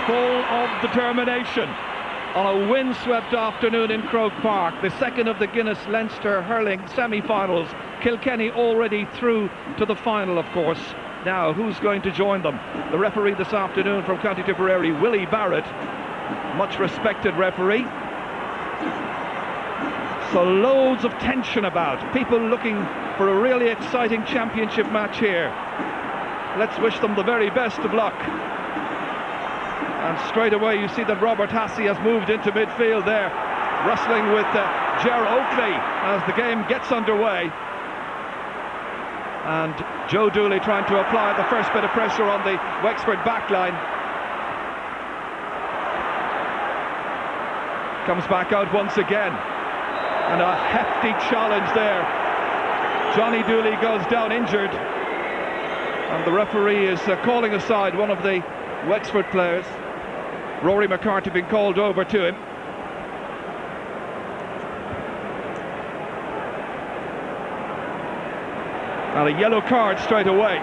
full of determination on a windswept afternoon in Croke Park. The second of the Guinness Leinster Hurling semi-finals. Kilkenny already through to the final, of course. Now, who's going to join them? The referee this afternoon from County Tipperary, Willie Barrett, much respected referee. So loads of tension about, people looking for a really exciting championship match here. Let's wish them the very best of luck. And straight away you see that Robert Hassey has moved into midfield there, wrestling with Ger Oakley as the game gets underway. And Joe Dooley trying to apply the first bit of pressure on the Wexford backline. Comes back out once again. And a hefty challenge there. Johnny Dooley goes down injured. And the referee is calling aside one of the Wexford players. Rory McCarthy being called over to him. And a yellow card straight away.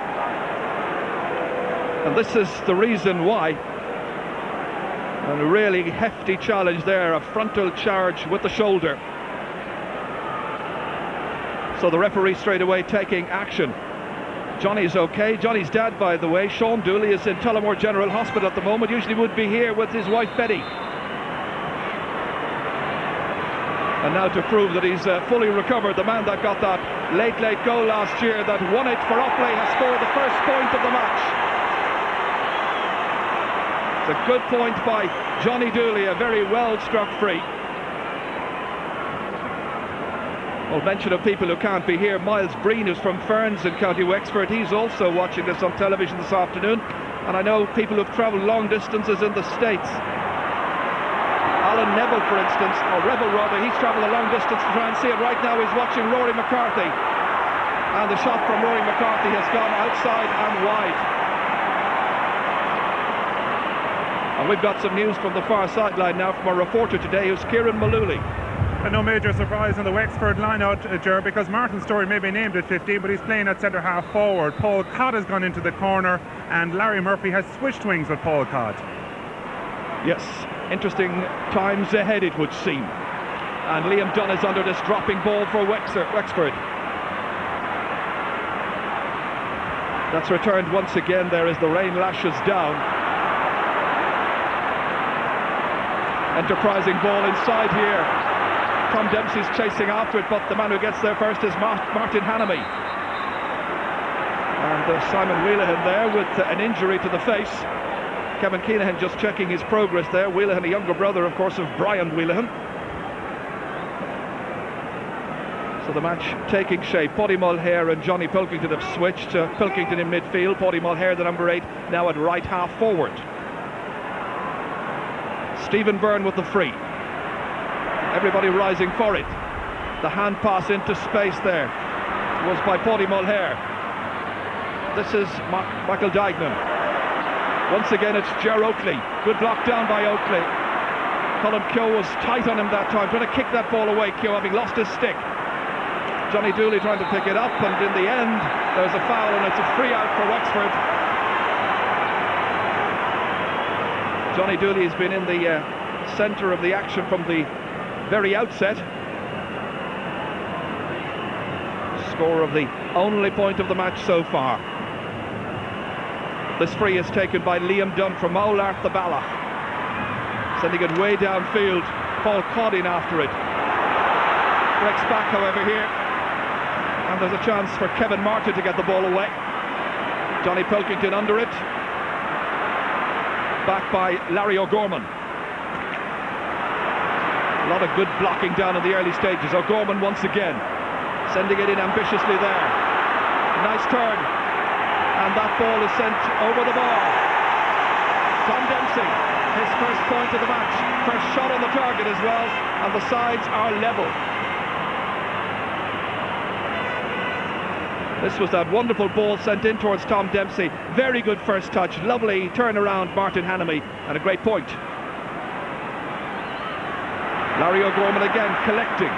And this is the reason why. And a really hefty challenge there, a frontal charge with the shoulder. So the referee straight away taking action. Johnny's okay. Johnny's dad, by the way, Sean Dooley, is in Tullamore General Hospital at the moment. Usually would be here with his wife Betty. And now to prove that he's fully recovered, the man that got that late goal last year that won it for Offaly has scored the first point of the match. It's a good point by Johnny Dooley, a very well struck free. Well, mention of people who can't be here, Miles Breen, who's from Ferns in County Wexford, he's also watching this on television this afternoon. And I know people who've travelled long distances in the States. Alan Neville, for instance, or Rebel rather, he's travelled a long distance to try and see it. Right now he's watching Rory McCarthy. And the shot from Rory McCarthy has gone outside and wide. And we've got some news from the far sideline now from our reporter today, who's Kieran Malooly. And no major surprise in the Wexford line-out, Ger, because Martin Story may be named at 15, but he's playing at centre-half forward. Paul Codd has gone into the corner, and Larry Murphy has switched wings with Paul Codd. Yes, interesting times ahead, it would seem. And Liam Dunn is under this dropping ball for Wexford. That's returned once again there as the rain lashes down. Enterprising ball inside here. Tom Dempsey's chasing after it, but the man who gets there first is Martin Hannamy. And Simon Wheelahan there with an injury to the face. Kevin Keenahan just checking his progress there. Wheelahan, a younger brother, of course, of Brian Wheelahan. So the match taking shape. Paddy Mulhare and Johnny Pilkington have switched. Pilkington in midfield, Paddy Mulhare, the number 8, now at right half forward. Stephen Byrne with the free. Everybody rising for it. The hand pass into space there was by Paddy Mulhare. This is Michael Dignan. Once again it's Ger Oakley. Good block down by Oakley. Colin Keogh was tight on him that time, trying to kick that ball away. Keogh having lost his stick. Johnny Dooley trying to pick it up, and in the end there's a foul and it's a free out for Wexford. Johnny Dooley has been in the centre of the action from the very outset. Score of the only point of the match so far. This free is taken by Liam Dunn from Moulart the Bala, sending it way downfield. Paul Codd in after it. Breaks back however here, and there's a chance for Kevin Martin to get the ball away. Johnny Pilkington under it, back by Larry O'Gorman. A lot of good blocking down in the early stages. O'Gorman once again sending it in ambitiously there. Nice turn, and that ball is sent over the bar. Tom Dempsey, his first point of the match, first shot on the target as well, and the sides are level. This was that wonderful ball sent in towards Tom Dempsey. Very good first touch, lovely turnaround Martin Hannamy, and a great point. Larry O'Gorman again collecting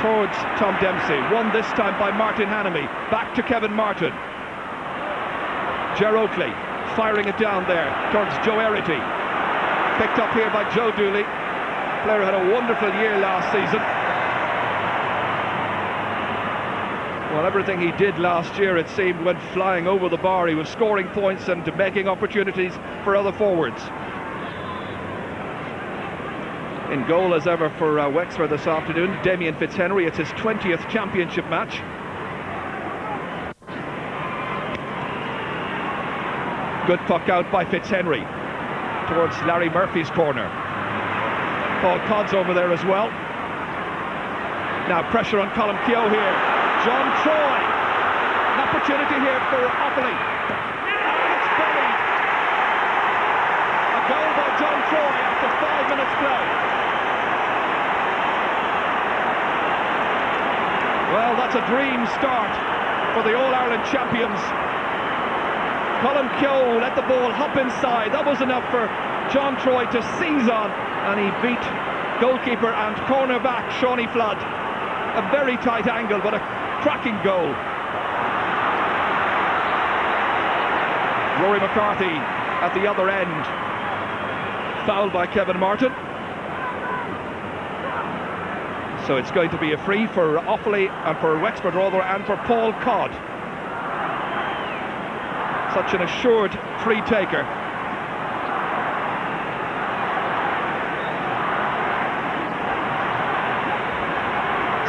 towards Tom Dempsey. Won this time by Martin Hannamy. Back to Kevin Martin. Ger Oakley firing it down there towards Joe Erity. Picked up here by Joe Dooley. Player had a wonderful year last season. Well, everything he did last year, it seemed, went flying over the bar. He was scoring points and making opportunities for other forwards. In goal as ever for Wexford this afternoon, Damien Fitzhenry. It's his 20th championship match. Good puck out by Fitzhenry towards Larry Murphy's corner. Paul Codd's over there as well. Now pressure on Colm Keogh here. John Troy. An opportunity here for Offaly. And it's buried. A goal by John Troy after 5 minutes play. Well, that's a dream start for the All-Ireland champions. Colm Keogh let the ball hop inside. That was enough for John Troy to seize on, and he beat goalkeeper and cornerback Shawnee Flood. A very tight angle, but a cracking goal. Rory McCarthy at the other end. Fouled by Kevin Martin. So it's going to be a free for Offaly and for Wexford rather, and for Paul Codd. Such an assured free taker.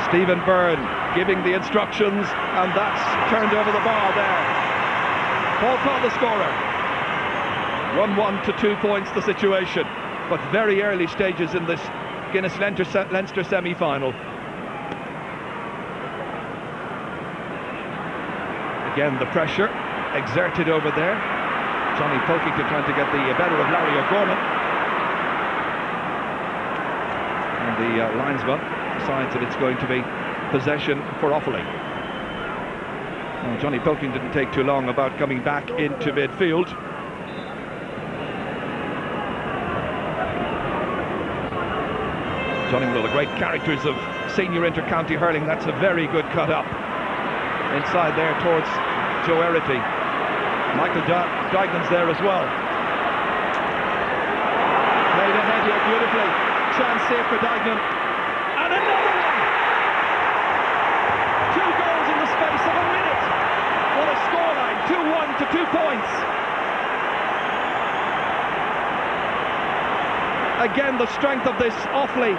Stephen Byrne giving the instructions, and that's turned over the bar there. Paul Codd the scorer. 1-1 to 2 points the situation, but very early stages in this Guinness Leinster semi-final. Again the pressure exerted over there. Johnny Pilkington trying to get the better of Larry O'Gorman. And the linesman decides that it's going to be possession for Offaly. Well, Johnny Pilkington didn't take too long about coming back into midfield. Johnny, one of the great characters of senior inter-county hurling. That's a very good cut up. Inside there towards Joe Erity. Michael Dignan's there as well. Played ahead here beautifully. Chance here for Dignan. And another one! 2 goals in the space of a minute. What a scoreline. 2-1 to 2 points. Again, the strength of this Offaly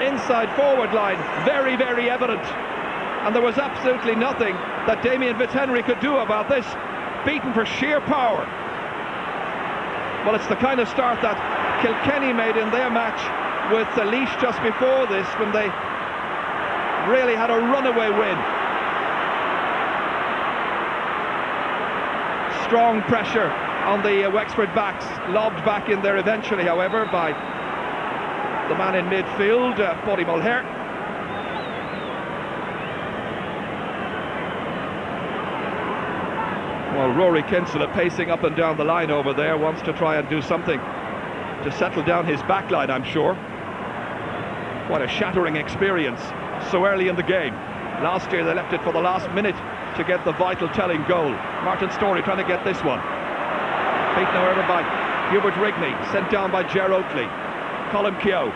inside forward line, very, very evident. And there was absolutely nothing that Damien Fitzhenry could do about this. Beaten for sheer power. Well, it's the kind of start that Kilkenny made in their match with Laois just before this, when they really had a runaway win. Strong pressure on the Wexford backs, lobbed back in there eventually, however, by the man in midfield, Paddy Mulher. Well, Rory Kinsella pacing up and down the line over there, wants to try and do something to settle down his backline, I'm sure. What a shattering experience so early in the game. Last year they left it for the last minute to get the vital telling goal. Martin Storey trying to get this one. Beaten however by Hubert Rigney, sent down by Ger Oakley. Colm Keogh,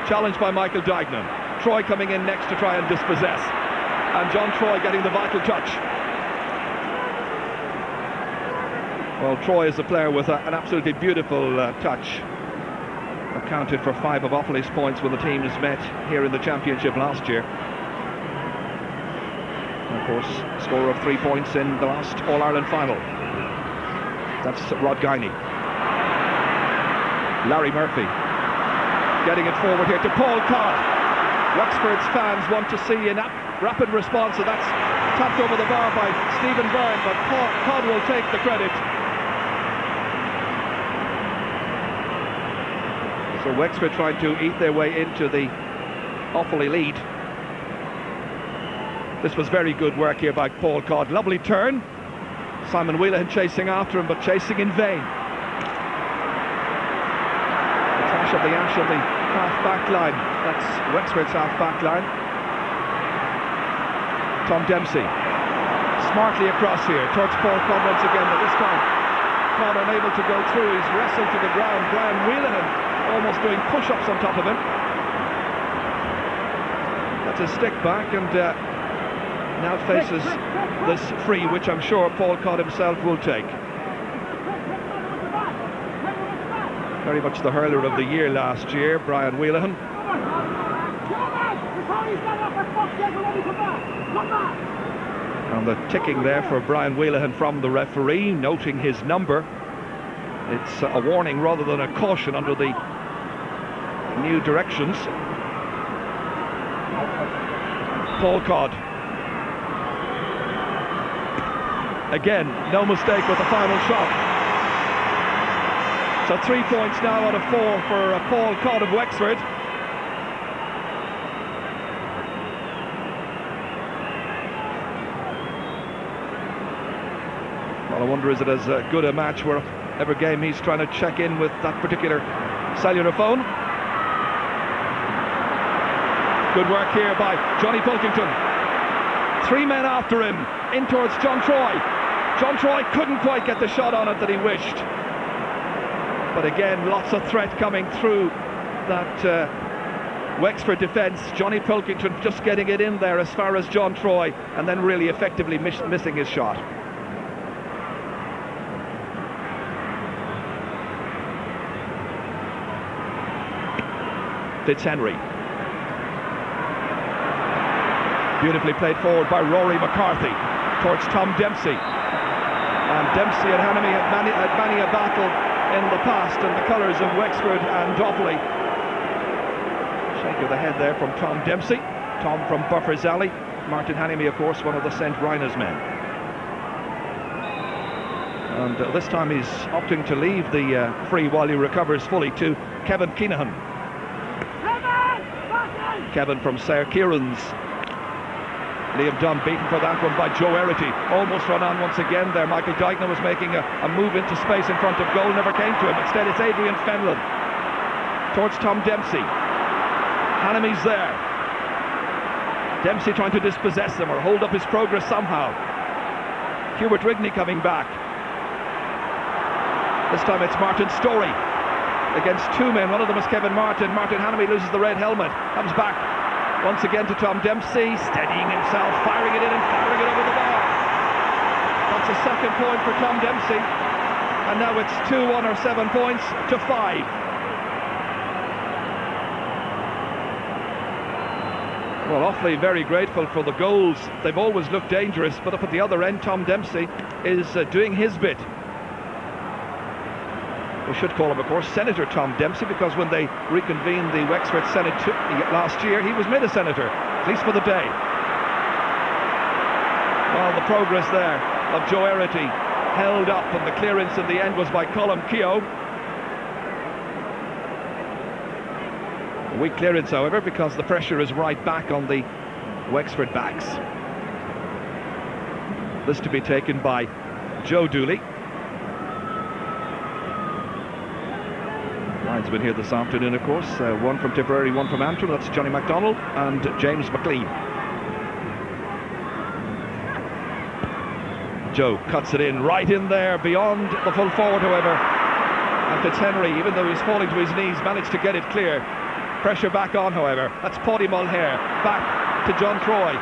challenged by Michael Dignan. Troy coming in next to try and dispossess. And John Troy getting the vital touch. Well, Troy is a player with an absolutely beautiful touch. Accounted for 5 of Offaly's points when the teams met here in the championship last year. And of course, scorer of 3 points in the last All-Ireland final. That's Rod Guiney. Larry Murphy getting it forward here to Paul Codd. Wexford's fans want to see a rapid response, so that's tapped over the bar by Stephen Byrne, but Codd will take the credit. So Wexford trying to eat their way into the Offaly lead. This was very good work here by Paul Codd. Lovely turn. Simon Whelan chasing after him, but chasing in vain. The clash of the ash of the half-back line. That's Wexford's half-back line. Tom Dempsey smartly across here towards Paul Codd once again, but this time Cod unable to go through. He's wrestled to the ground. Brian Whelan almost doing push-ups on top of him. That's a stick back, and now faces this free, which I'm sure Paul Cod himself will take. Very much the hurler of the year last year, Brian Whelan. And the ticking there for Brian Whelan from the referee, noting his number. It's a warning rather than a caution under the new directions. Paul Cod. Again, no mistake with the final shot. So 3 points now out of 4 for Paul Cod of Wexford. Well, I wonder, is it as good a match wherever game he's trying to check in with that particular cellular phone? Good work here by Johnny Pilkington. 3 men after him, in towards John Troy. John Troy couldn't quite get the shot on it that he wished. But again, lots of threat coming through that Wexford defence. Johnny Pilkington just getting it in there as far as John Troy, and then really effectively missing his shot. Fitzhenry. Beautifully played forward by Rory McCarthy towards Tom Dempsey. And Dempsey and Hanami had many a battle in the past in the colours of Wexford and Offaly. Shake of the head there from Tom Dempsey. Tom from Buffer's Alley. Martin Hanami, of course, one of the St. Rina's men. And this time he's opting to leave the free while he recovers fully to Kevin Keenahan. Kevin from Sir Kieran's. Liam Dunn beaten for that one by Joe Erity. Almost run on once again there. Michael Dykeman was making a move into space in front of goal, never came to him. Instead it's Adrian Fenlon towards Tom Dempsey. Hanami's there. Dempsey trying to dispossess him or hold up his progress somehow. Hubert Rigney coming back. This time it's Martin Storey against 2 men. One of them is Kevin Martin. Martin Hanami loses the red helmet. Comes back once again to Tom Dempsey, steadying himself, firing it in and firing it over the bar. That's a second point for Tom Dempsey. And now it's 2-1 or 7 points to 5. Well, Offaly very grateful for the goals. They've always looked dangerous, but up at the other end, Tom Dempsey is doing his bit. We should call him, of course, Senator Tom Dempsey, because when they reconvened the Wexford Senate last year, he was made a senator, at least for the day. Well, the progress there of Joe Erity held up, and the clearance in the end was by Colm Keogh. A weak clearance, however, because the pressure is right back on the Wexford backs. This to be taken by Joe Dooley. Linesman here this afternoon, of course. One from Tipperary, one from Antrim. That's Johnny MacDonald and James McLean. Joe cuts it in, right in there, beyond the full forward, however. And Fitzhenry, even though he's falling to his knees, managed to get it clear. Pressure back on, however. That's Paddy Mulhare. Back to John Troy.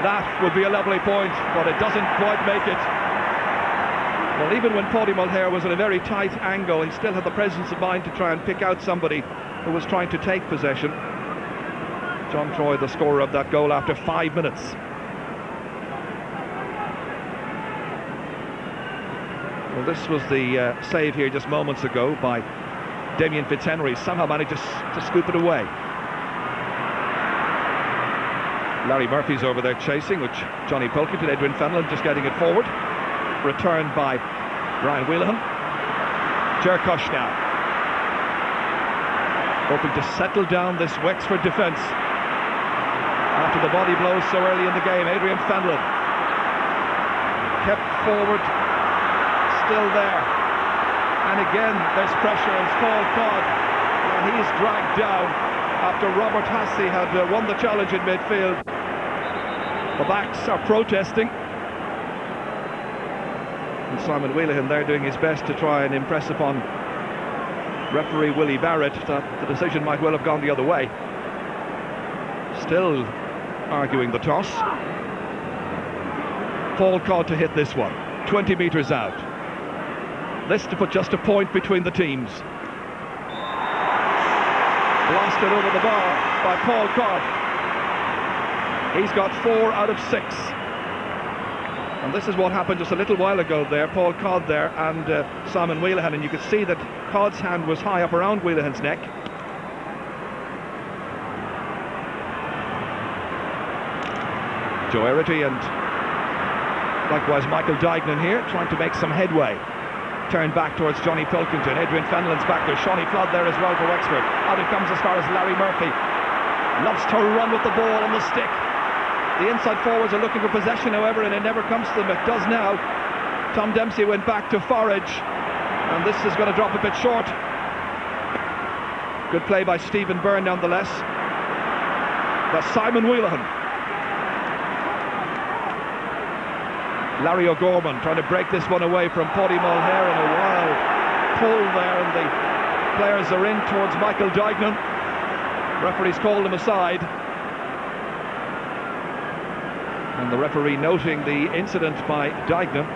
That would be a lovely point, but it doesn't quite make it. Well, even when Paddy Mulhare was at a very tight angle, he still had the presence of mind to try and pick out somebody who was trying to take possession. John Troy, the scorer of that goal after 5 minutes. Well, this was the save here just moments ago by Damien Fitzhenry. Somehow managed to scoop it away. Larry Murphy's over there chasing, which Johnny Pilkington, Edwin Fenlon just getting it forward. Returned by Brian Whelan. Jerkush now hoping to settle down this Wexford defence after the body blows so early in the game. Adrian Fenlon kept forward, still there, and again there's pressure. It's Paul Cod, and he's dragged down after Robert Hassey had won the challenge in midfield. The backs are protesting. And Simon Wheelahan there doing his best to try and impress upon referee Willie Barrett that the decision might well have gone the other way. Still arguing the toss. Paul Codd to hit this one, 20 metres out. This to put just a point between the teams. Blasted over the bar by Paul Codd. He's got 4 out of 6. And this is what happened just a little while ago there. Paul Codd there and Simon Wheelahan, and you could see that Codd's hand was high up around Wheelahan's neck. Joerity and likewise Michael Dignan here trying to make some headway. Turn back towards Johnny Pilkington. Adrian Fenlon's back there. Shawnee Flood there as well for Wexford. Out it comes as far as Larry Murphy. Loves to run with the ball on the stick. The inside forwards are looking for possession, however, and it never comes to them. It does now. Tom Dempsey went back to Forage, and this is going to drop a bit short. Good play by Stephen Byrne nonetheless. That's Simon Wheelahan. Larry O'Gorman trying to break this one away from Paddy Mulher in a wild pull there, and the players are in towards Michael Dignan. Referee's called him aside. And the referee noting the incident by Dignan.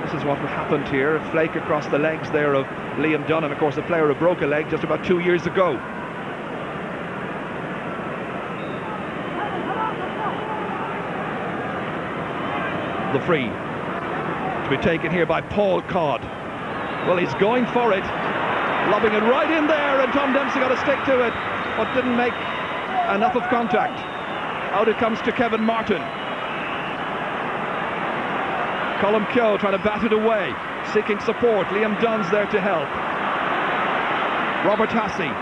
This is what happened here, a flake across the legs there of Liam Dunham, of course a player who broke a leg just about 2 years ago. The free to be taken here by Paul Codd. Well, he's going for it, lobbing it right in there, and Tom Dempsey got a stick to it, but didn't make enough of contact. Out it comes to Kevin Martin. Colm Keogh trying to bat it away, seeking support. Liam Dunn's there to help. Robert Hassey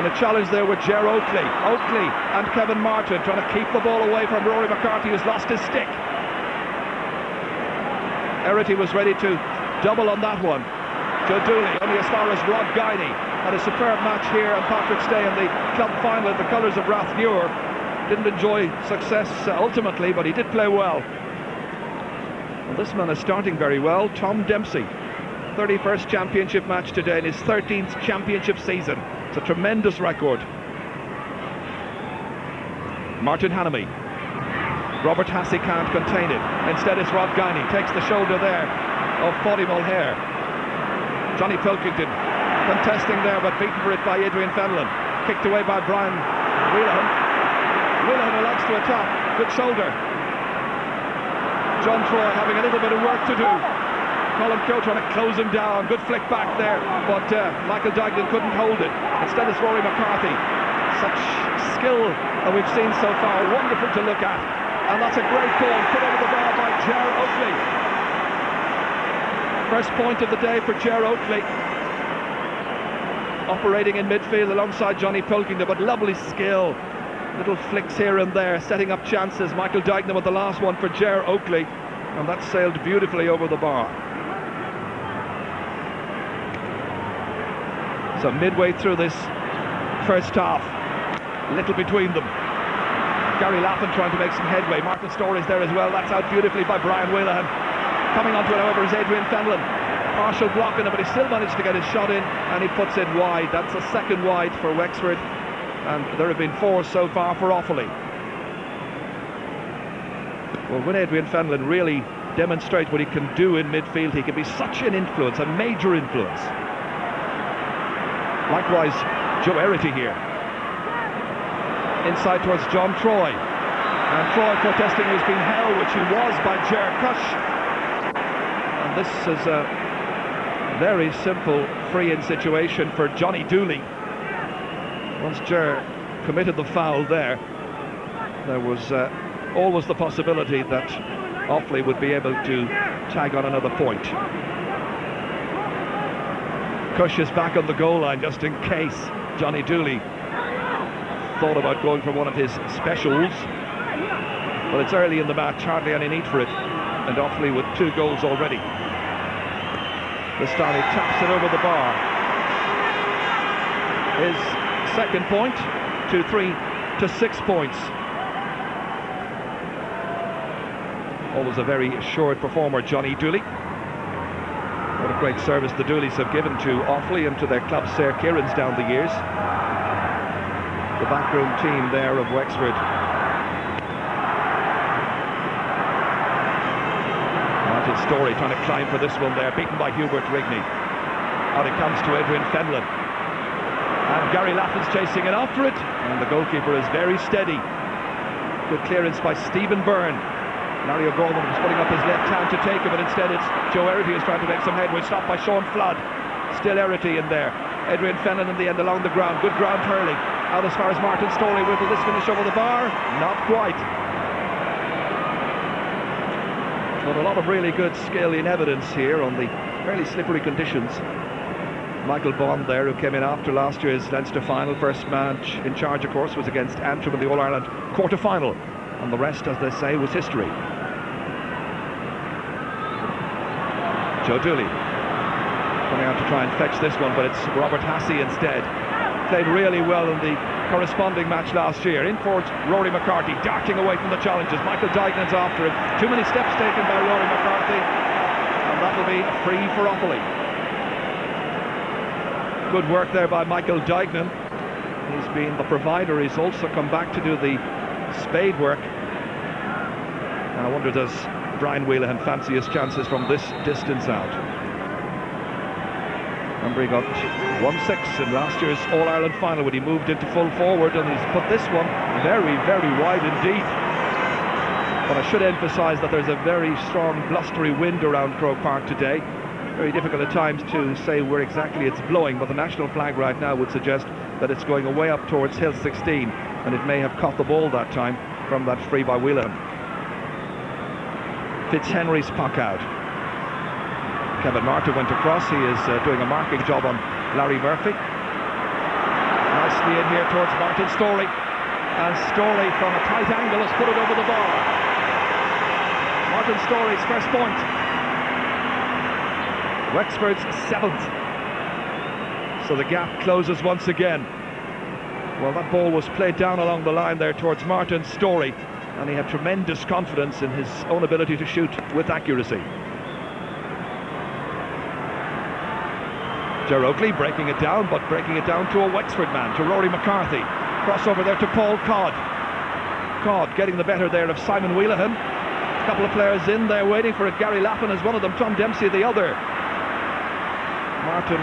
in a challenge there with Ger Oakley. Oakley and Kevin Martin trying to keep the ball away from Rory McCarthy, who's lost his stick. Erity was ready to double on that one. Joe Dooley only as far as Rod Guiney. Had a superb match here on Patrick's Day in the club final in the colours of Rathmuir. Didn't enjoy success ultimately, but he did play well. Well, this man is starting very well. Tom Dempsey, 31st championship match today in his 13th championship season. It's a tremendous record. Martin Hannamy. Robert Hassey can't contain it. Instead it's Rod Guiney. Takes the shoulder there of Paddy Mulher. Johnny Pilkington contesting there, but beaten for it by Adrian Fenlon. Kicked away by Brian Wheelahan. Wheelahan who likes to attack. Good shoulder. John Troy having a little bit of work to do. Colm Keogh trying to close him down. Good flick back there, but Michael Dignan couldn't hold it. Instead it's Rory McCarthy. Such skill that we've seen so far. Wonderful to look at. And that's a great goal put over the bar by Ger Oakley. First point of the day for Ger Oakley. Operating in midfield alongside Johnny Pilkington, but lovely skill. Little flicks here and there, setting up chances. Michael Dignan with the last one for Ger Oakley, and that sailed beautifully over the bar. So midway through this first half, little between them. Gary Lappin trying to make some headway. Martin Story's there as well. That's out beautifully by Brian Wheelahan. Coming onto it, however, is Adrian Fenlon. Partial block in it, but he still managed to get his shot in, and he puts it wide. That's a second wide for Wexford, and there have been 4 so far for Offaly. Well, when Adrian Fenlon really demonstrates what he can do in midfield, he can be such an influence, a major influence. Likewise, Joe Erity here. Inside towards John Troy, and Troy protesting he was being held, which he was, by Ger Cush. And this is a very simple free-in situation for Johnny Dooley. Once Ger committed the foul there was always the possibility that Offaly would be able to tag on another point. Cush is back on the goal line just in case Johnny Dooley thought about going for one of his specials, but it's early in the match, hardly any need for it, and Offaly with 2 goals already. This time he taps it over the bar. His second point to 3 to 6 points. always a very assured performer, Johnny Dooley. What a great service the Dooleys have given to Offaly and to their club Sir Kieran's down the years. The backroom team there of Wexford. Martin Storey trying to climb for this one there, beaten by Hubert Rigney. Out it comes to Adrian Fenlon. And Gary Laffin's chasing it after it, and the goalkeeper is very steady. Good clearance by Stephen Byrne. Larry O'Gorman was putting up his left hand to take it, but instead it's Joe Erity who's trying to make some headway. Stopped by Sean Flood. Still Erity in there. Adrian Fenlon in the end along the ground. Good ground hurling. Out as far as Martin Storey. Will this finish over the bar? Not quite. But a lot of really good skill in evidence here on the fairly slippery conditions. Michael Bond there, who came in after last year's Leinster final. First match in charge, of course, was against Antrim in the All-Ireland quarter-final. And the rest, as they say, was history. Joe Dooley coming out to try and fetch this one, but it's Robert Hassey instead. Played really well in the corresponding match last year. In towards Rory McCarthy, darting away from the challenges. Michael Dignan's after him. Too many steps taken by Rory McCarthy, and that'll be a free for Offaly. Good work there by Michael Dignan. He's been the provider. He's also come back to do the spade work. And I wonder, does Brian Wheelahan fancy his chances from this distance out? Remember, he got 1-6 in last year's All-Ireland final when he moved into full forward, and he's put this one very, very wide indeed. But I should emphasise that there's a very strong blustery wind around Croke Park today. Very difficult at times to say where exactly it's blowing, but the national flag right now would suggest that it's going away up towards Hill 16, and it may have caught the ball that time from that free by Whelan. Fitzhenry's puck out. Kevin Martin went across. He is doing a marking job on Larry Murphy. Nicely in here towards Martin Storey, and Storey from a tight angle has put it over the bar. Martin Storey's first point. Wexford's 7th. So the gap closes once again. Well, that ball was played down along the line there towards Martin Storey, and he had tremendous confidence in his own ability to shoot with accuracy. Ger Oakley breaking it down, but breaking it down to a Wexford man, to Rory McCarthy. Crossover there to Paul Codd. Codd getting the better there of Simon Wheelahan. A couple of players in there waiting for it. Gary Lappin is one of them, Tom Dempsey the other. Martin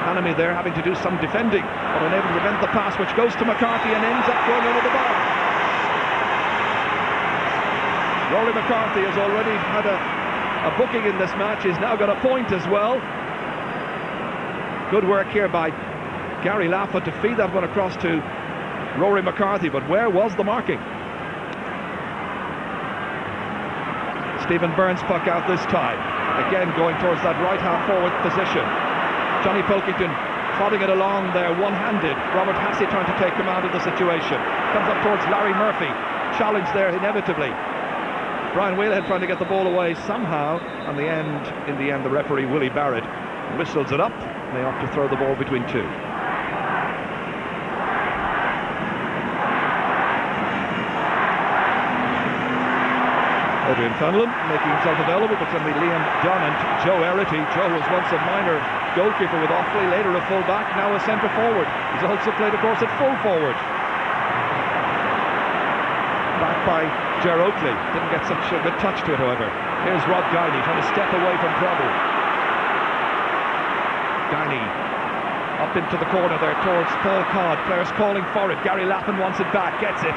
Hanami there having to do some defending, but unable to prevent the pass, which goes to McCarthy and ends up going over the bar. Rory McCarthy has already had a booking in this match. He's now got a point as well. Good work here by Gary Laffin to feed that one across to Rory McCarthy, but where was the marking? Stephen Byrne's puck out this time. Again going towards that right half forward position. Johnny Pilkington prodding it along there one-handed. Robert Hassey trying to take command of the situation. Comes up towards Larry Murphy. Challenge there inevitably. Brian Wheelhead trying to get the ball away somehow. In the end, the referee, Willie Barrett, whistles it up. They opt to throw the ball between two. Adrian Fenlon making himself available, but suddenly Liam Dunn and Joe Erity. Joe was once a minor goalkeeper with Offaly, later a full-back, now a centre forward. He's also played, of course, at full forward. Back by Ger Oakley. Didn't get such a good touch to it, however. Here's Rob Guiney trying to step away from trouble. Guiney up into the corner there towards Paul Codd. Players calling for it. Gary Lappin wants it back, gets it.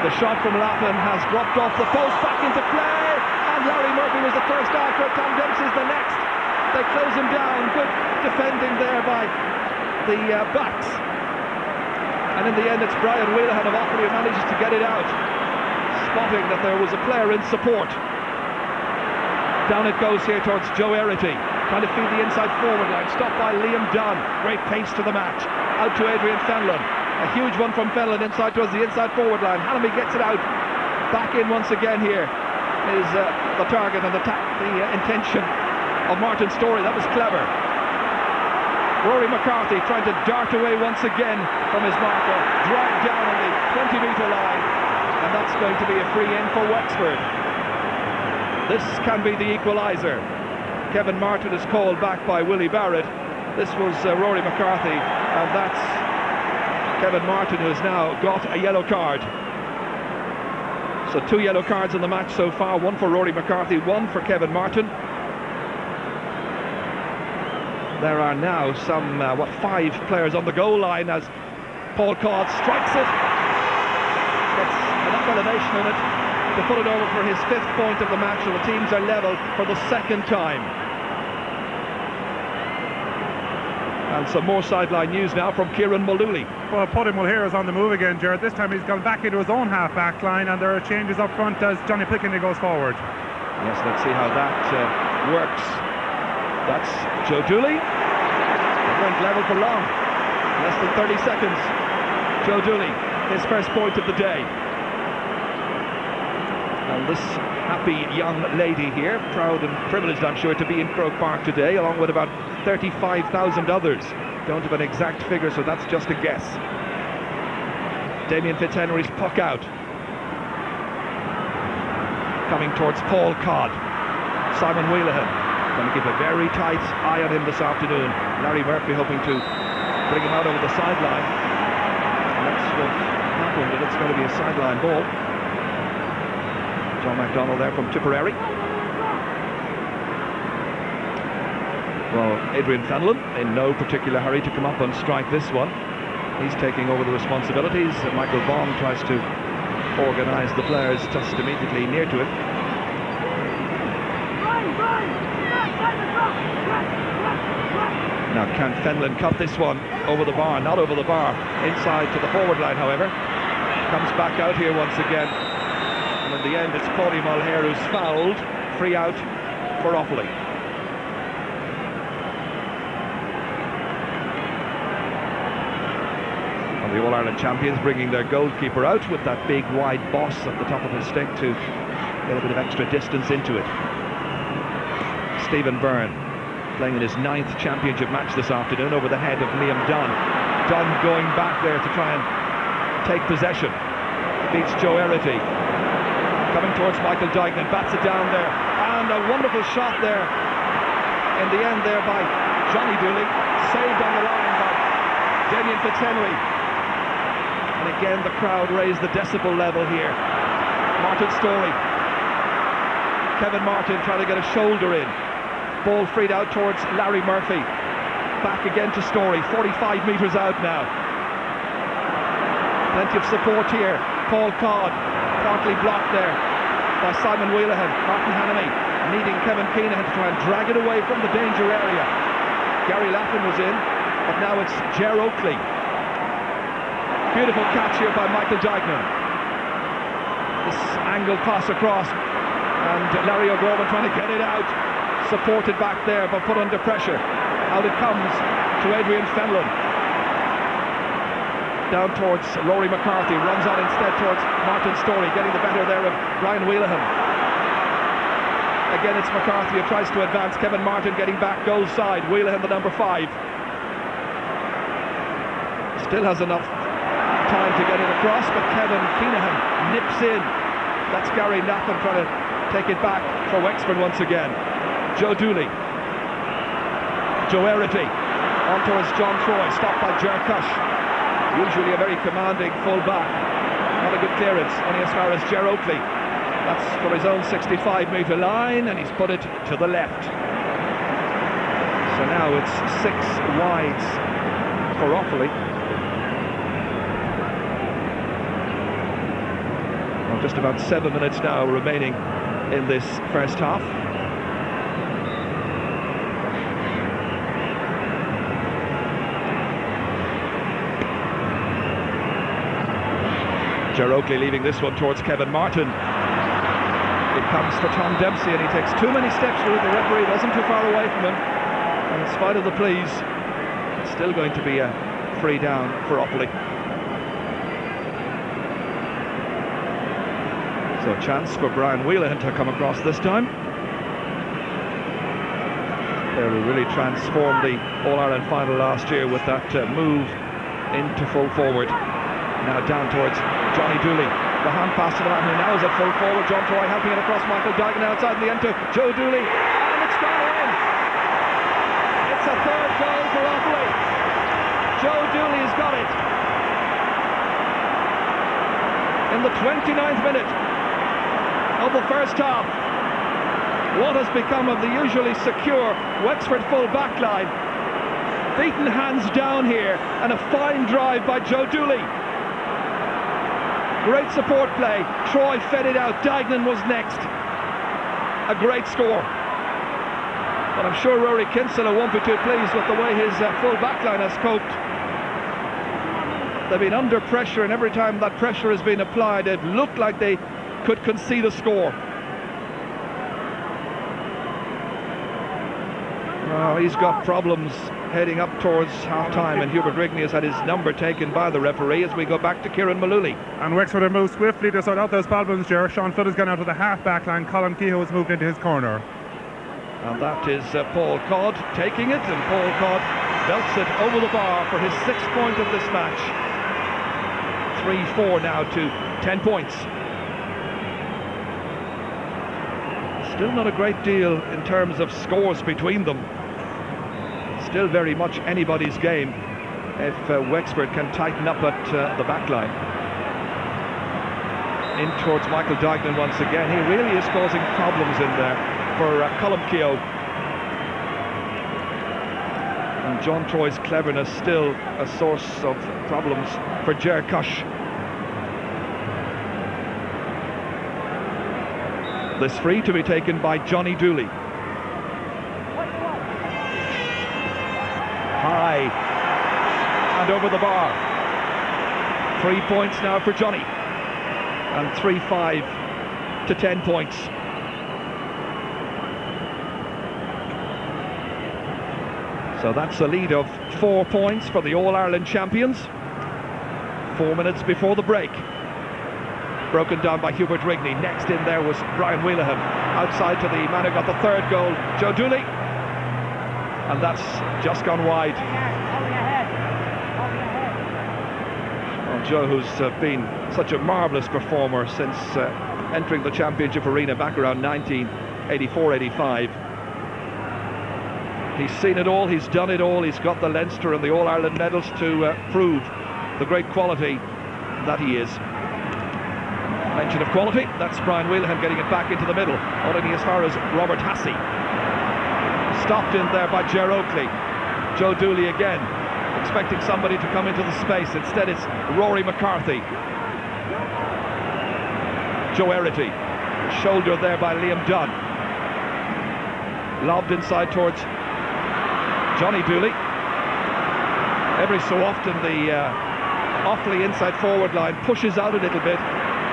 The shot from Lappin has dropped off the post, back into play, and Larry Murphy was the first after, Tom Dempsey's the next. They close him down. Good defending there by the backs. And in the end, it's Brian Wheelahan of Offaly who manages to get it out, spotting that there was a player in support. Down it goes here towards Joe Erity, trying to feed the inside forward line, stopped by Liam Dunn. Great pace to the match. Out to Adrian Fenlon. A huge one from Fenlon inside towards the inside forward line. Hanami gets it out. Back in once again here is the target and the intention of Martin Storey. That was clever. Rory McCarthy trying to dart away once again from his marker. Dragged down on the 20-metre line. And that's going to be a free in for Wexford. This can be the equaliser. Kevin Martin is called back by Willie Barrett. This was Rory McCarthy, and that's Kevin Martin, who has now got a yellow card. So 2 yellow cards in the match so far, 1 for Rory McCarthy, 1 for Kevin Martin. There are now some, 5 players on the goal line as Paul Codd strikes it. Gets enough elevation in it to put it over for his 5th point of the match, and the teams are level for the 2nd time. And some more sideline news now from Kieran Muldooley. Well, Paddy Mulher is on the move again, Gerard. This time he's gone back into his own half-back line, and there are changes up front as Johnny Pickney goes forward. Yes, let's see how that works. That's Joe Dooley. They weren't level for long. Less than 30 seconds. Joe Dooley, his first point of the day. And this happy young lady here, proud and privileged, I'm sure, to be in Croke Park today, along with about 35,000 others. Don't have an exact figure, so that's just a guess. Damien Fitzhenry's puck out. Coming towards Paul Codd. Simon Wheelahan going to keep a very tight eye on him this afternoon. Larry Murphy hoping to bring him out over the sideline. And that's what happened, and it's going to be a sideline ball. John MacDonald there from Tipperary. Well, Adrian Fenlon in no particular hurry to come up and strike this one. He's taking over the responsibilities. Michael Vaughan tries to organise the players just immediately near to him. Now, can Fenlon cut this one over the bar? Not over the bar. Inside to the forward line, however. Comes back out here once again. And in the end, it's Paddy Mulher who's fouled. Free out for Offaly. The All-Ireland champions bringing their goalkeeper out with that big wide boss at the top of his stick to get a bit of extra distance into it. Stephen Byrne playing in his 9th championship match this afternoon over the head of Liam Dunn. Dunn going back there to try and take possession. Beats Joe Erity. Coming towards Michael Dignan, bats it down there. And a wonderful shot there in the end there by Johnny Dooley. Saved on the line by Damien Fitzhenry. And again, the crowd raised the decibel level here. Martin Storey. Kevin Martin trying to get a shoulder in. Ball freed out towards Larry Murphy. Back again to Storey, 45 metres out now. Plenty of support here. Paul Codd, partly blocked there by Simon Wheelahan. Martin Hannamy needing Kevin Keenan to try and drag it away from the danger area. Gary Lappin was in, but now it's Ger Oakley. Beautiful catch here by Michael Dignan. This angled pass across, and Larry O'Gorman trying to get it out. Supported back there, but put under pressure. Out it comes to Adrian Fenlon. Down towards Rory McCarthy, runs on instead towards Martin Storey, getting the better there of Brian Wheelahan. Again, it's McCarthy who tries to advance. Kevin Martin getting back goal side. Wheelahan, the number 5. Still has enough time to get it across, but Kevin Keenan nips in. That's Gary Lappin trying to take it back for Wexford once again. Joe Dooley. Joe Erity on towards John Troy, stopped by Ger Cush. Usually a very commanding full back. Not a good clearance, only as far as Ger Oakley. That's for his own 65-metre line, and he's put it to the left. So now it's 6 wides for Offaly. Well, just about 7 minutes now remaining in this first half. Ger Oakley leaving this one towards Kevin Martin. It comes for Tom Dempsey, and he takes too many steps through. The referee wasn't too far away from him, and in spite of the pleas, it's still going to be a free down for Offaly. So a chance for Brian Wheelahan to come across this time. They really transformed the All-Ireland final last year with that move into full forward. Now down towards Johnny Dooley. The hand pass to the man who now is at full forward. John Troy helping it across. Michael Duignan outside in the end to Joe Dooley, and it's gone in. It's a third goal for Offaly. Joe Dooley's got it in the 29th minute of the first half. What has become of the usually secure Wexford full back line? Beaten hands down here, and a fine drive by Joe Dooley. Great support play. Troy fed it out. Duignan was next. A great score. But I'm sure Rory Kinsella won't be too pleased with the way his full back line has coped. They've been under pressure, and every time that pressure has been applied, it looked like they could concede a score. Well, he's got problems heading up towards half-time, and Hubert Rigney has had his number taken by the referee as we go back to Kieran Malooly. And Wexford have moved swiftly to sort out those problems, Ger. Sean Flood has gone out to the half-back line. Colm Kehoe has moved into his corner. And that is Paul Codd taking it, and Paul Codd belts it over the bar for his 6th point of this match. 3-4 now to 10 points. Still not a great deal in terms of scores between them. Still very much anybody's game if Wexford can tighten up at the back line. In towards Michael Duignan once again. He really is causing problems in there for Colm Kehoe. And John Troy's cleverness still a source of problems for Ger Cush. This free to be taken by Johnny Dooley. High and over the bar. 3 points now for Johnny, and 3-5 to 10 points. So that's a lead of 4 points for the All-Ireland champions. 4 minutes before the break. Broken down by Hubert Rigney. Next in there was Brian Wheelahan. Outside to the man who got the 3rd goal, Joe Dooley. And that's just gone wide. Well, Joe, who's been such a marvellous performer since entering the championship arena back around 1984-85. He's seen it all, he's done it all, he's got the Leinster and the All-Ireland medals to prove the great quality that he is. Mention of quality, that's Brian Wheelahan getting it back into the middle, only as far as Robert Hassey. Stopped in there by Ger Oakley. Joe Dooley again, expecting somebody to come into the space. Instead it's Rory McCarthy. Joe Erity, shouldered there by Liam Dunn. Lobbed inside towards Johnny Dooley. Every so often the Offaly inside forward line pushes out a little bit.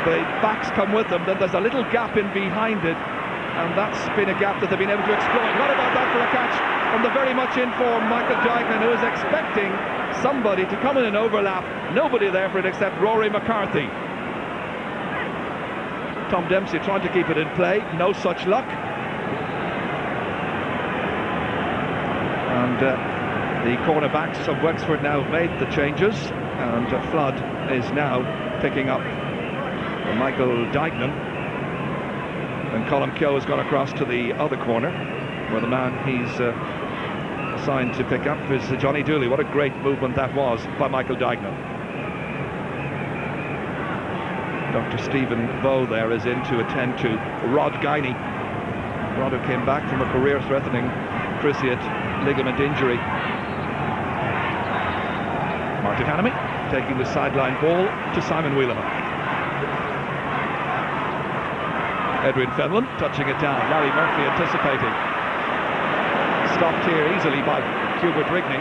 The backs come with them, then there's a little gap in behind it, and that's been a gap that they've been able to exploit. What about that for a catch from the very much in form Michael Duignan, who is expecting somebody to come in and overlap. Nobody there for it except Rory McCarthy. Tom Dempsey trying to keep it in play, no such luck. And the cornerbacks of Wexford now have made the changes, and Flood is now picking up Michael Duignan, and Colm Kehoe has gone across to the other corner where the man he's assigned to pick up is Johnny Dooley. What a great movement that was by Michael Duignan. Dr. Stephen Bowe there is in to attend to Rod Guiney. Rod, who came back from a career-threatening cruciate ligament injury. Martin Hannamy taking the sideline ball to Simon Wheelahan. Edwin Fenlon touching it down. Larry Murphy anticipating. Stopped here easily by Hubert Rigney.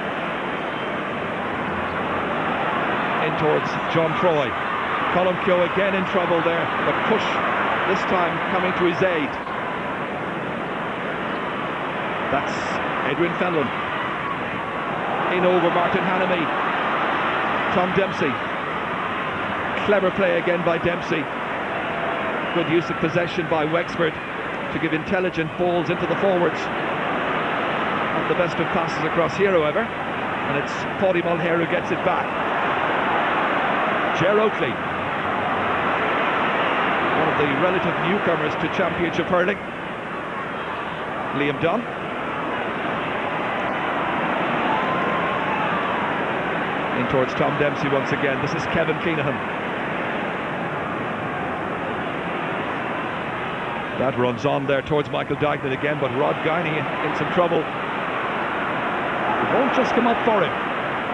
In towards John Troy. Colm Kehoe again in trouble there, but Cush this time coming to his aid. That's Edwin Fenlon. In over Martin Hannamy. Tom Dempsey. Clever play again by Dempsey. Good use of possession by Wexford to give intelligent balls into the forwards. Not the best of passes across here, however, and it's Paddy Mulher who gets it back. Ger Oakley. one of the relative newcomers to Championship hurling. Liam Dunn. In towards Tom Dempsey once again. This is Kevin Keenahan. That runs on there towards Michael Dignan again, but Rod Guiney in some trouble. It won't just come up for him.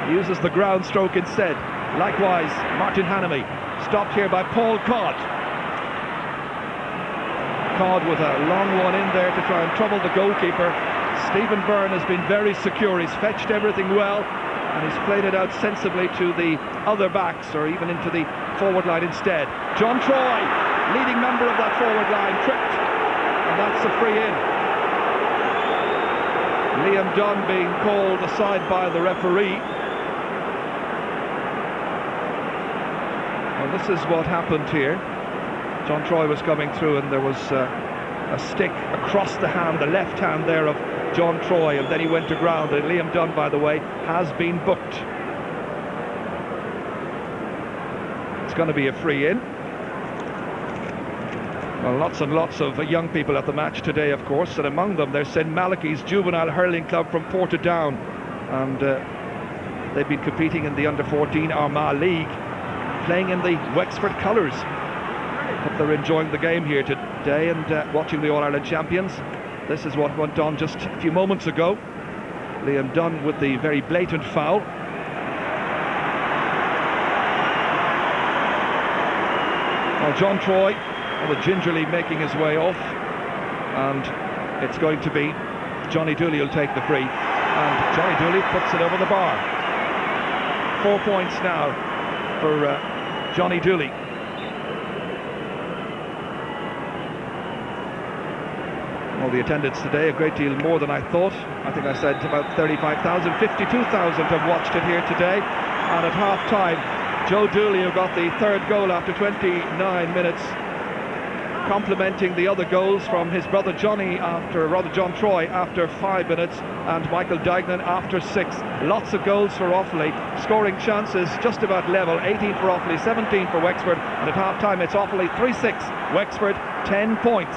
He uses the ground stroke instead. Likewise, Martin Hannamy, stopped here by Paul Codd. Codd with a long one in there to try and trouble the goalkeeper. Stephen Byrne has been very secure. He's fetched everything well, and he's played it out sensibly to the other backs, or even into the forward line instead. John Troy, leading member of that forward line, tripped, and that's a free in. Liam Dunn being called aside by the referee. Well, this is what happened here. John Troy was coming through, and there was a stick across the hand, the left hand there of John Troy, and then he went to ground. And Liam Dunn, by the way, has been booked. It's going to be a free in. Well, lots and lots of young people at the match today, of course, and among them there's St Malachy's Juvenile Hurling Club from Portadown, and they've been competing in the under-14 Armagh League, playing in the Wexford colours. Hope they're enjoying the game here today and watching the All-Ireland champions. This is what went on just a few moments ago. Liam Dunn with the very blatant foul. Well, John Troy gingerly making his way off, and it's going to be Johnny Dooley who'll take the free, and Johnny Dooley puts it over the bar. 4 points now for Johnny Dooley. Well, the attendance today, a great deal more than I thought. I think I said about 35,000, 52,000 have watched it here today. And at half-time, Joe Dooley, who got the third goal after 29 minutes, complimenting the other goals from his brother John Troy after 5 minutes, and Michael Dignan after 6. Lots of goals for Offaly, scoring chances just about level. 18 for Offaly, 17 for Wexford, and at half-time it's Offaly 3-6, Wexford 10 points.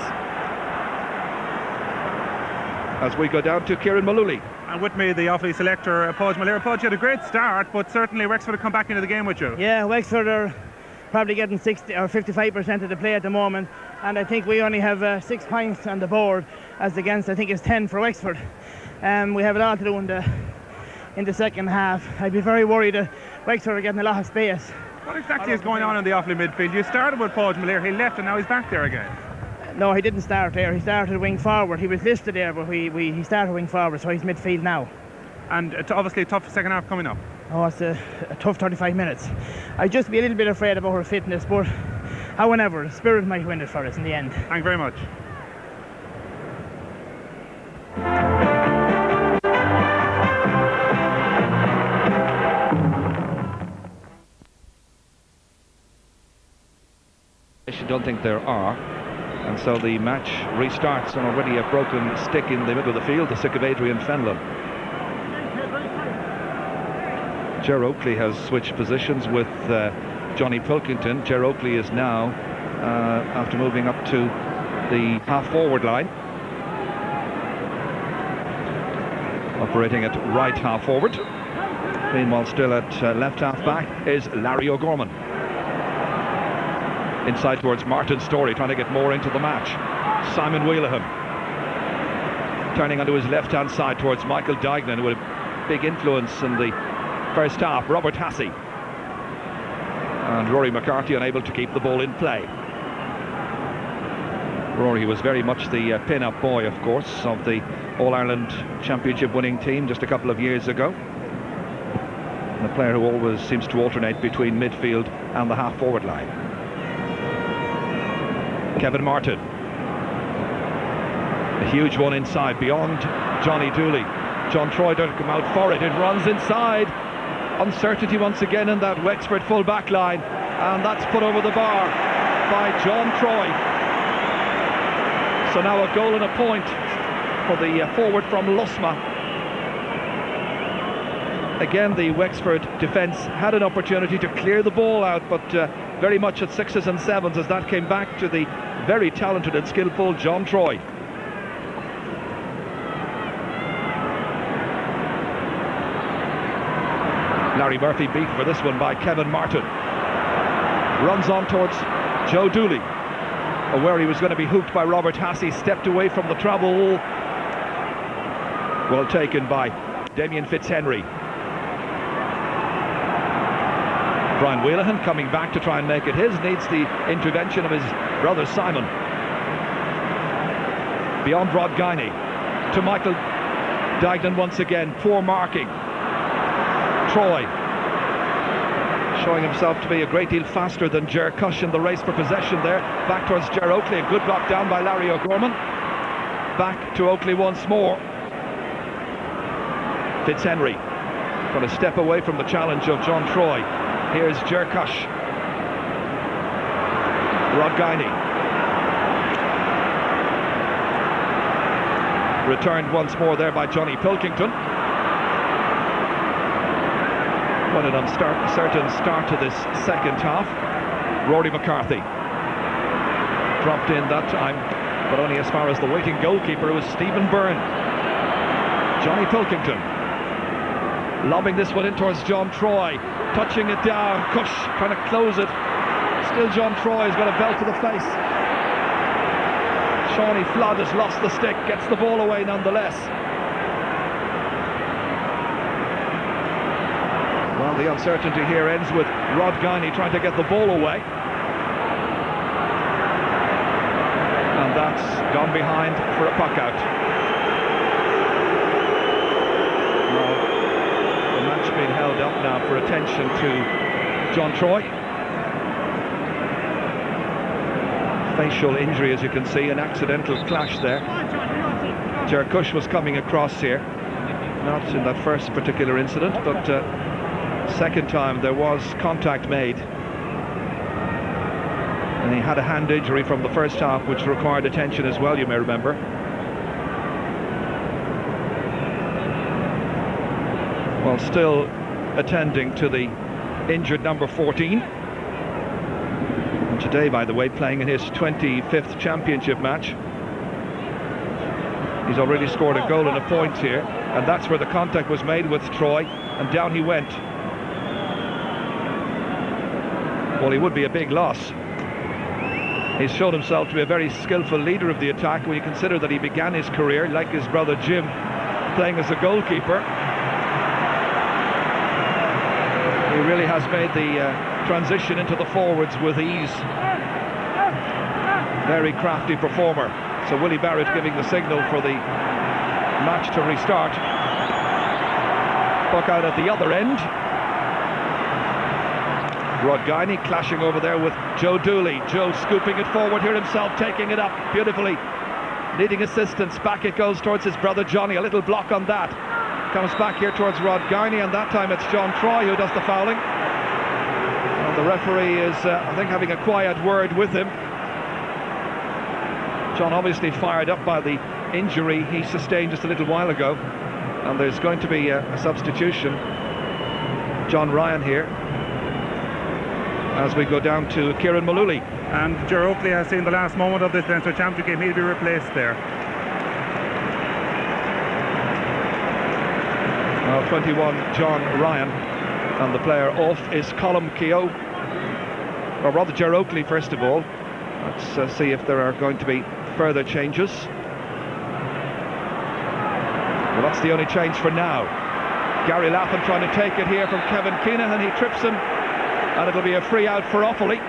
As we go down to Kieran Malooly. And with me, the Offaly selector, Paul Malera. Paul, you had a great start, but certainly Wexford have come back into the game with you. Yeah, Wexford are probably getting 60 or 55% of the play at the moment, and I think we only have 6 points on the board, as against I think it's 10 for Wexford. We have it all to do in the second half. I'd be very worried that Wexford are getting a lot of space. What exactly is going on in the Offaly midfield? You started with Paul Malera, he left, and now he's back there again. No, he didn't start there. He started wing forward. He was listed there, but he started wing forward, so he's midfield now. And it's obviously a tough second half coming up. Oh, it's a tough 35 minutes. I'd just be a little bit afraid about her fitness, but however, the spirit might win it for us in the end. Thank you very much. I don't think there are. And so the match restarts, and already a broken stick in the middle of the field, the stick of Adrian Fenlon. Ger Oakley has switched positions with Johnny Pilkington. Ger Oakley is now, after moving up to the half-forward line, operating at right half-forward. Meanwhile, still at left half-back is Larry O'Gorman. Inside towards Martin Storey, trying to get more into the match. Simon Wheelahan turning onto his left-hand side towards Michael Dignan, with a big influence in the first half. Robert Hassey. And Rory McCarthy unable to keep the ball in play. Rory was very much the pin-up boy, of course, of the All-Ireland Championship winning team just a couple of years ago. And a player who always seems to alternate between midfield and the half-forward line. Kevin Martin. A huge one inside beyond Johnny Dooley. John Troy doesn't come out for it. It runs inside. Uncertainty once again in that Wexford full back line, and that's put over the bar by John Troy. So now a goal and a point for the forward from Lusma. Again, the Wexford defence had an opportunity to clear the ball out, but very much at 6s and 7s as that came back to the very talented and skillful John Troy. Larry Murphy beat for this one by Kevin Martin. Runs on towards Joe Dooley, aware he was going to be hooked by Robert Hassey, stepped away from the trouble. Well taken by Damien Fitzhenry. Brian Wheelahan coming back to try and make it his, needs the intervention of his brother Simon. Beyond Rod Guiney to Michael Dignan once again, poor marking. Troy showing himself to be a great deal faster than Ger Cush in the race for possession there. Back towards Ger Oakley, a good block down by Larry O'Gorman. Back to Oakley once more. Fitzhenry going to step away from the challenge of John Troy. Here's Ger Cush. Rod Guiney. Returned once more there by Johnny Pilkington. What an uncertain start to this second half. Rory McCarthy dropped in that time, but only as far as the waiting goalkeeper was Stephen Byrne. Johnny Pilkington lobbing this one in towards John Troy, touching it down. Cush trying to close it. Still John Troy has got a belt to the face. Shawnee Flood has lost the stick, gets the ball away nonetheless. Well, the uncertainty here ends with Rod Guiney trying to get the ball away. And that's gone behind for a puck out. Well, the match being held up now for attention to John Troy. Facial injury, as you can see, an accidental clash there. Ger Cush was coming across here, not in that first particular incident, but second time there was contact made, and he had a hand injury from the first half which required attention as well, you may remember. Well, still attending to the injured number 14, and today, by the way, playing in his 25th championship match. He's already scored a goal and a point here, and that's where the contact was made with Troy, and down he went. Well, he would be a big loss. He's shown himself to be a very skillful leader of the attack when you consider that he began his career, like his brother Jim, playing as a goalkeeper. He really has made the transition into the forwards with ease. Very crafty performer. So Willie Barrett giving the signal for the match to restart. Puck out at the other end. Rod Guiney clashing over there with Joe Dooley. Joe scooping it forward here himself, taking it up beautifully. Needing assistance, back it goes towards his brother Johnny. A little block on that. Comes back here towards Rod Guiney, and that time it's John Troy who does the fouling. And the referee is, I think, having a quiet word with him. John obviously fired up by the injury he sustained just a little while ago. And there's going to be a substitution. John Ryan here, as we go down to Kieran Mullooly. And Ger Oakley has seen the last moment of this Leinster Championship game. He'll be replaced there. Well, 21, John Ryan, and the player off is Colm Keogh, or rather Ger Oakley first of all. Let's see if there are going to be further changes. Well, that's the only change for now. Gary Lappin trying to take it here from Kevin Keenan, and he trips him, and it'll be a free out for Offaly.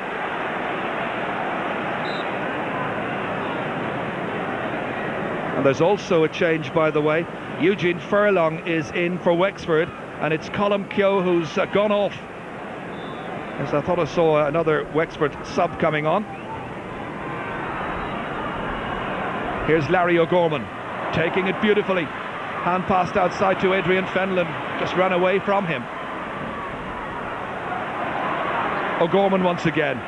And there's also a change, by the way. Eugene Furlong is in for Wexford, and it's Colm Keogh who's gone off. As I thought I saw another Wexford sub coming on. Here's Larry O'Gorman, taking it beautifully. Hand passed outside to Adrian Fenlon, just ran away from him. O'Gorman once again.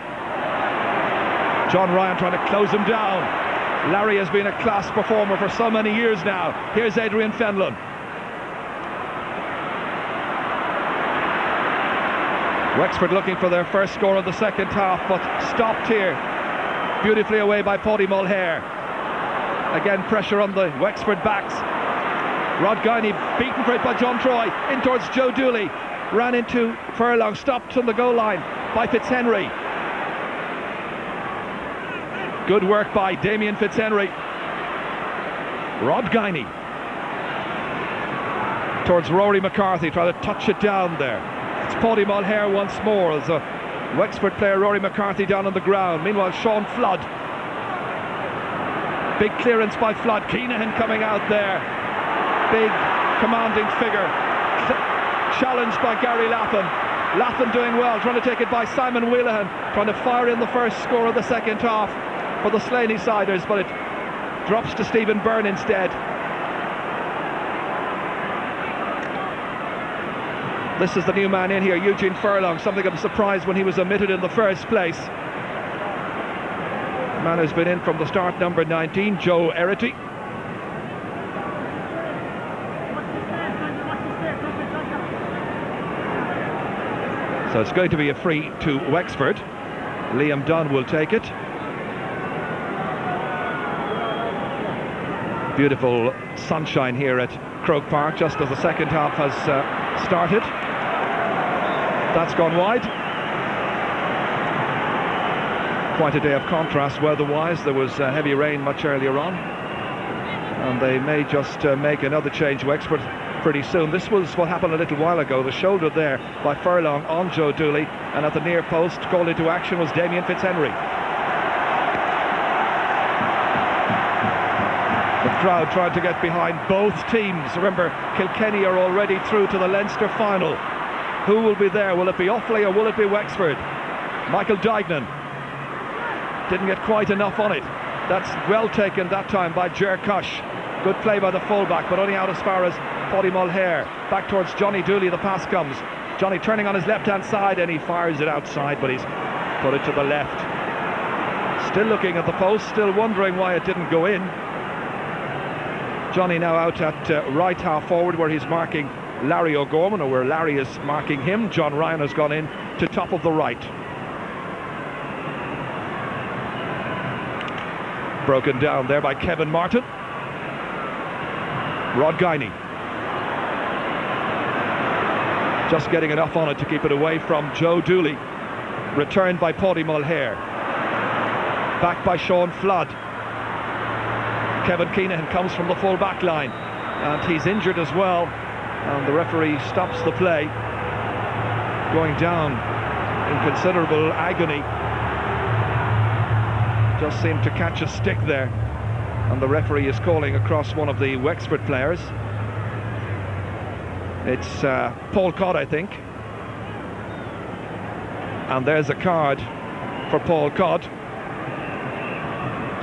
John Ryan trying to close him down. Larry has been a class performer for so many years now. Here's Adrian Fenlon. Wexford looking for their first score of the second half, but stopped here. Beautifully away by Paddy Mulhare. Again, pressure on the Wexford backs. Rod Guiney beaten for it by John Troy. In towards Joe Dooley. Ran into Furlong, stopped on the goal line by Fitzhenry. Good work by Damien Fitzhenry. Rod Guiney towards Rory McCarthy, trying to touch it down there. It's Paddy Mulhare once more as a Wexford player, Rory McCarthy, down on the ground. Meanwhile, Sean Flood. Big clearance by Flood. Keenahan coming out there. Big commanding figure. Challenged by Gary Laffin. Laffin doing well, trying to take it by Simon Wheelahan, trying to fire in the first score of the second half for the Slaney-siders, but it drops to Stephen Byrne instead. This is the new man in here, Eugene Furlong. Something of a surprise when he was omitted in the first place. The man who's been in from the start, number 19, Joe Erity. So it's going to be a free to Wexford. Liam Dunn will take it. Beautiful sunshine here at Croke Park just as the second half has started. That's gone wide. Quite a day of contrast weather-wise. There was heavy rain much earlier on, and they may just make another change, Wexford, pretty soon. This was what happened a little while ago. The shoulder there by Furlong on Joe Dooley, and at the near post called into action was Damien Fitzhenry. The crowd tried to get behind both teams. Remember, Kilkenny are already through to the Leinster final. Who will be there? Will it be Offaly or will it be Wexford? Michael Dignan didn't get quite enough on it. That's well taken that time by Ger Cush. Good play by the fullback, but only out as far as Paddy Mulhare. Back towards Johnny Dooley, the pass comes. Johnny turning on his left-hand side, and he fires it outside, but he's put it to the left. Still looking at the post, still wondering why it didn't go in. Johnny now out at right half forward, where he's marking Larry O'Gorman, or where Larry is marking him. John Ryan has gone in to top of the right. Broken down there by Kevin Martin. Rod Guiney just getting enough on it to keep it away from Joe Dooley. Returned by Paddy Mulhare. Back by Sean Flood. Kevin Keenahan comes from the full back line, and he's injured as well, and the referee stops the play. Going down in considerable agony. Just seemed to catch a stick there, and the referee is calling across one of the Wexford players. It's Paul Codd, I think. And there's a card for Paul Codd.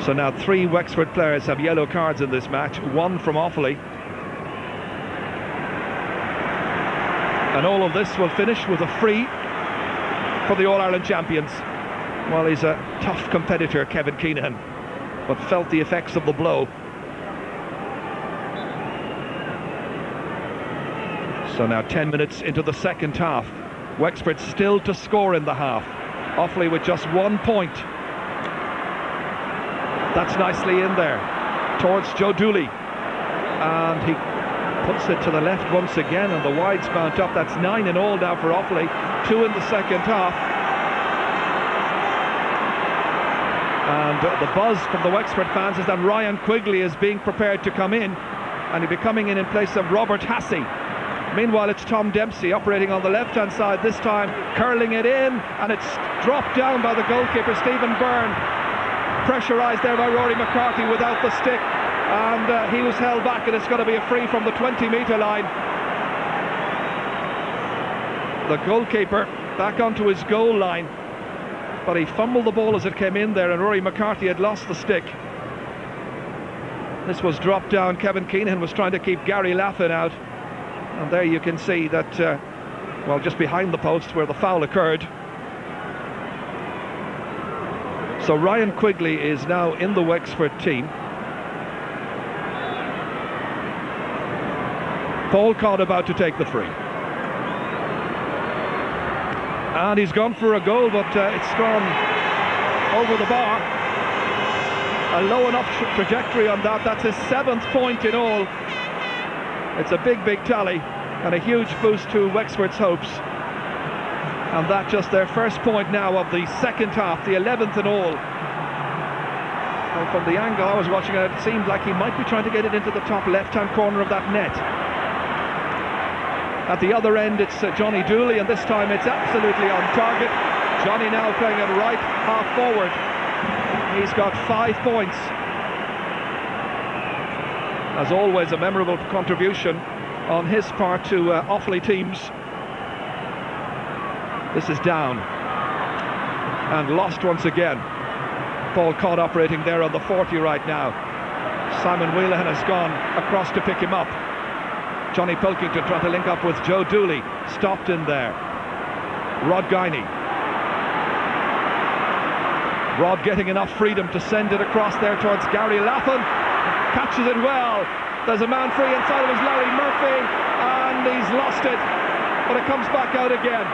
So now 3 Wexford players have yellow cards in this match, 1 from Offaly. And all of this will finish with a free for the All-Ireland champions. Well, he's a tough competitor, Kevin Keenahan, but felt the effects of the blow. So now 10 minutes into the second half. Wexford still to score in the half. Offaly with just 1 point. That's nicely in there towards Joe Dooley, and he puts it to the left once again, and the wides mount up. That's 9 in all now for Offaly, 2 in the second half. And the buzz from the Wexford fans is that Ryan Quigley is being prepared to come in, and he'll be coming in place of Robert Hassey. Meanwhile, it's Tom Dempsey operating on the left-hand side this time, curling it in, and it's dropped down by the goalkeeper, Stephen Byrne. Pressurised there by Rory McCarthy without the stick, and he was held back, and it's going to be a free from the 20-metre line. The goalkeeper back onto his goal line, but he fumbled the ball as it came in there, and Rory McCarthy had lost the stick. This was dropped down. Kevin Keenahan was trying to keep Gary Laffin out, and there you can see that, well, just behind the post where the foul occurred. So Ryan Quigley is now in the Wexford team. Paul Codd about to take the free. And he's gone for a goal, but it's gone over the bar. A low enough trajectory on that. That's his 7th point in all. It's a big, big tally and a huge boost to Wexford's hopes. And that just their first point now of the second half, the 11th in all. And from the angle I was watching it, it seemed like he might be trying to get it into the top left-hand corner of that net. At the other end, it's Johnny Dooley, and this time it's absolutely on target. Johnny now playing it right half forward. He's got 5 points. As always, a memorable contribution on his part to Offaly teams. This is down and lost once again. Paul Codd operating there on the 40 right now. Simon Wheelahan has gone across to pick him up. Johnny Pilkington trying to link up with Joe Dooley. Stopped in there. Rod Guiney. Rod getting enough freedom to send it across there towards Gary Lappin. Catches it well. There's a man free inside of his Larry Murphy, and he's lost it, but it comes back out again.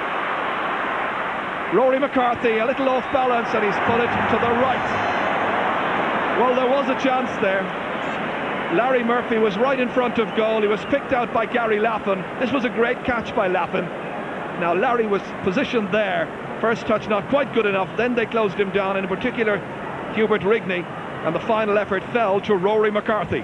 Rory McCarthy a little off balance, and he's put it to the right. Well, there was a chance there. Larry Murphy was right in front of goal. He was picked out by Gary Lappin. This was a great catch by Lappin. Now Larry was positioned there. First touch not quite good enough, then they closed him down, and in particular Hubert Rigney, and the final effort fell to Rory McCarthy.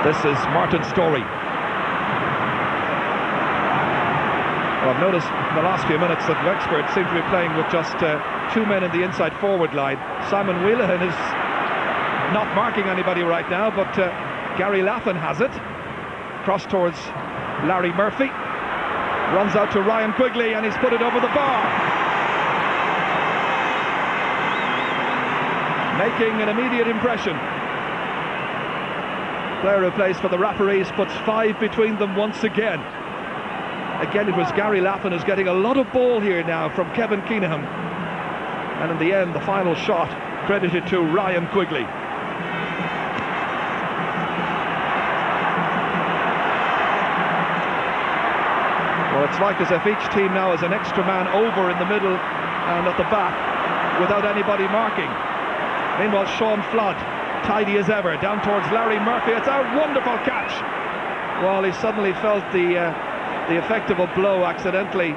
This is Martin Storey. Well, I've noticed in the last few minutes that Wexford seem to be playing with just 2 men in the inside forward line. Simon Wheelahan is not marking anybody right now, but Gary Lappin has it. Cross towards Larry Murphy. Runs out to Ryan Quigley, and he's put it over the bar. Making an immediate impression. Player who plays for the Rapparees puts 5 between them once again. Again, it was Gary Lappin who's getting a lot of ball here now from Kevin Keeneham. And in the end, the final shot credited to Ryan Quigley. Well, it's like as if each team now has an extra man over in the middle and at the back without anybody marking. Meanwhile, Sean Flood, tidy as ever, down towards Larry Murphy. It's a wonderful catch. Well, he suddenly felt the effect of a blow accidentally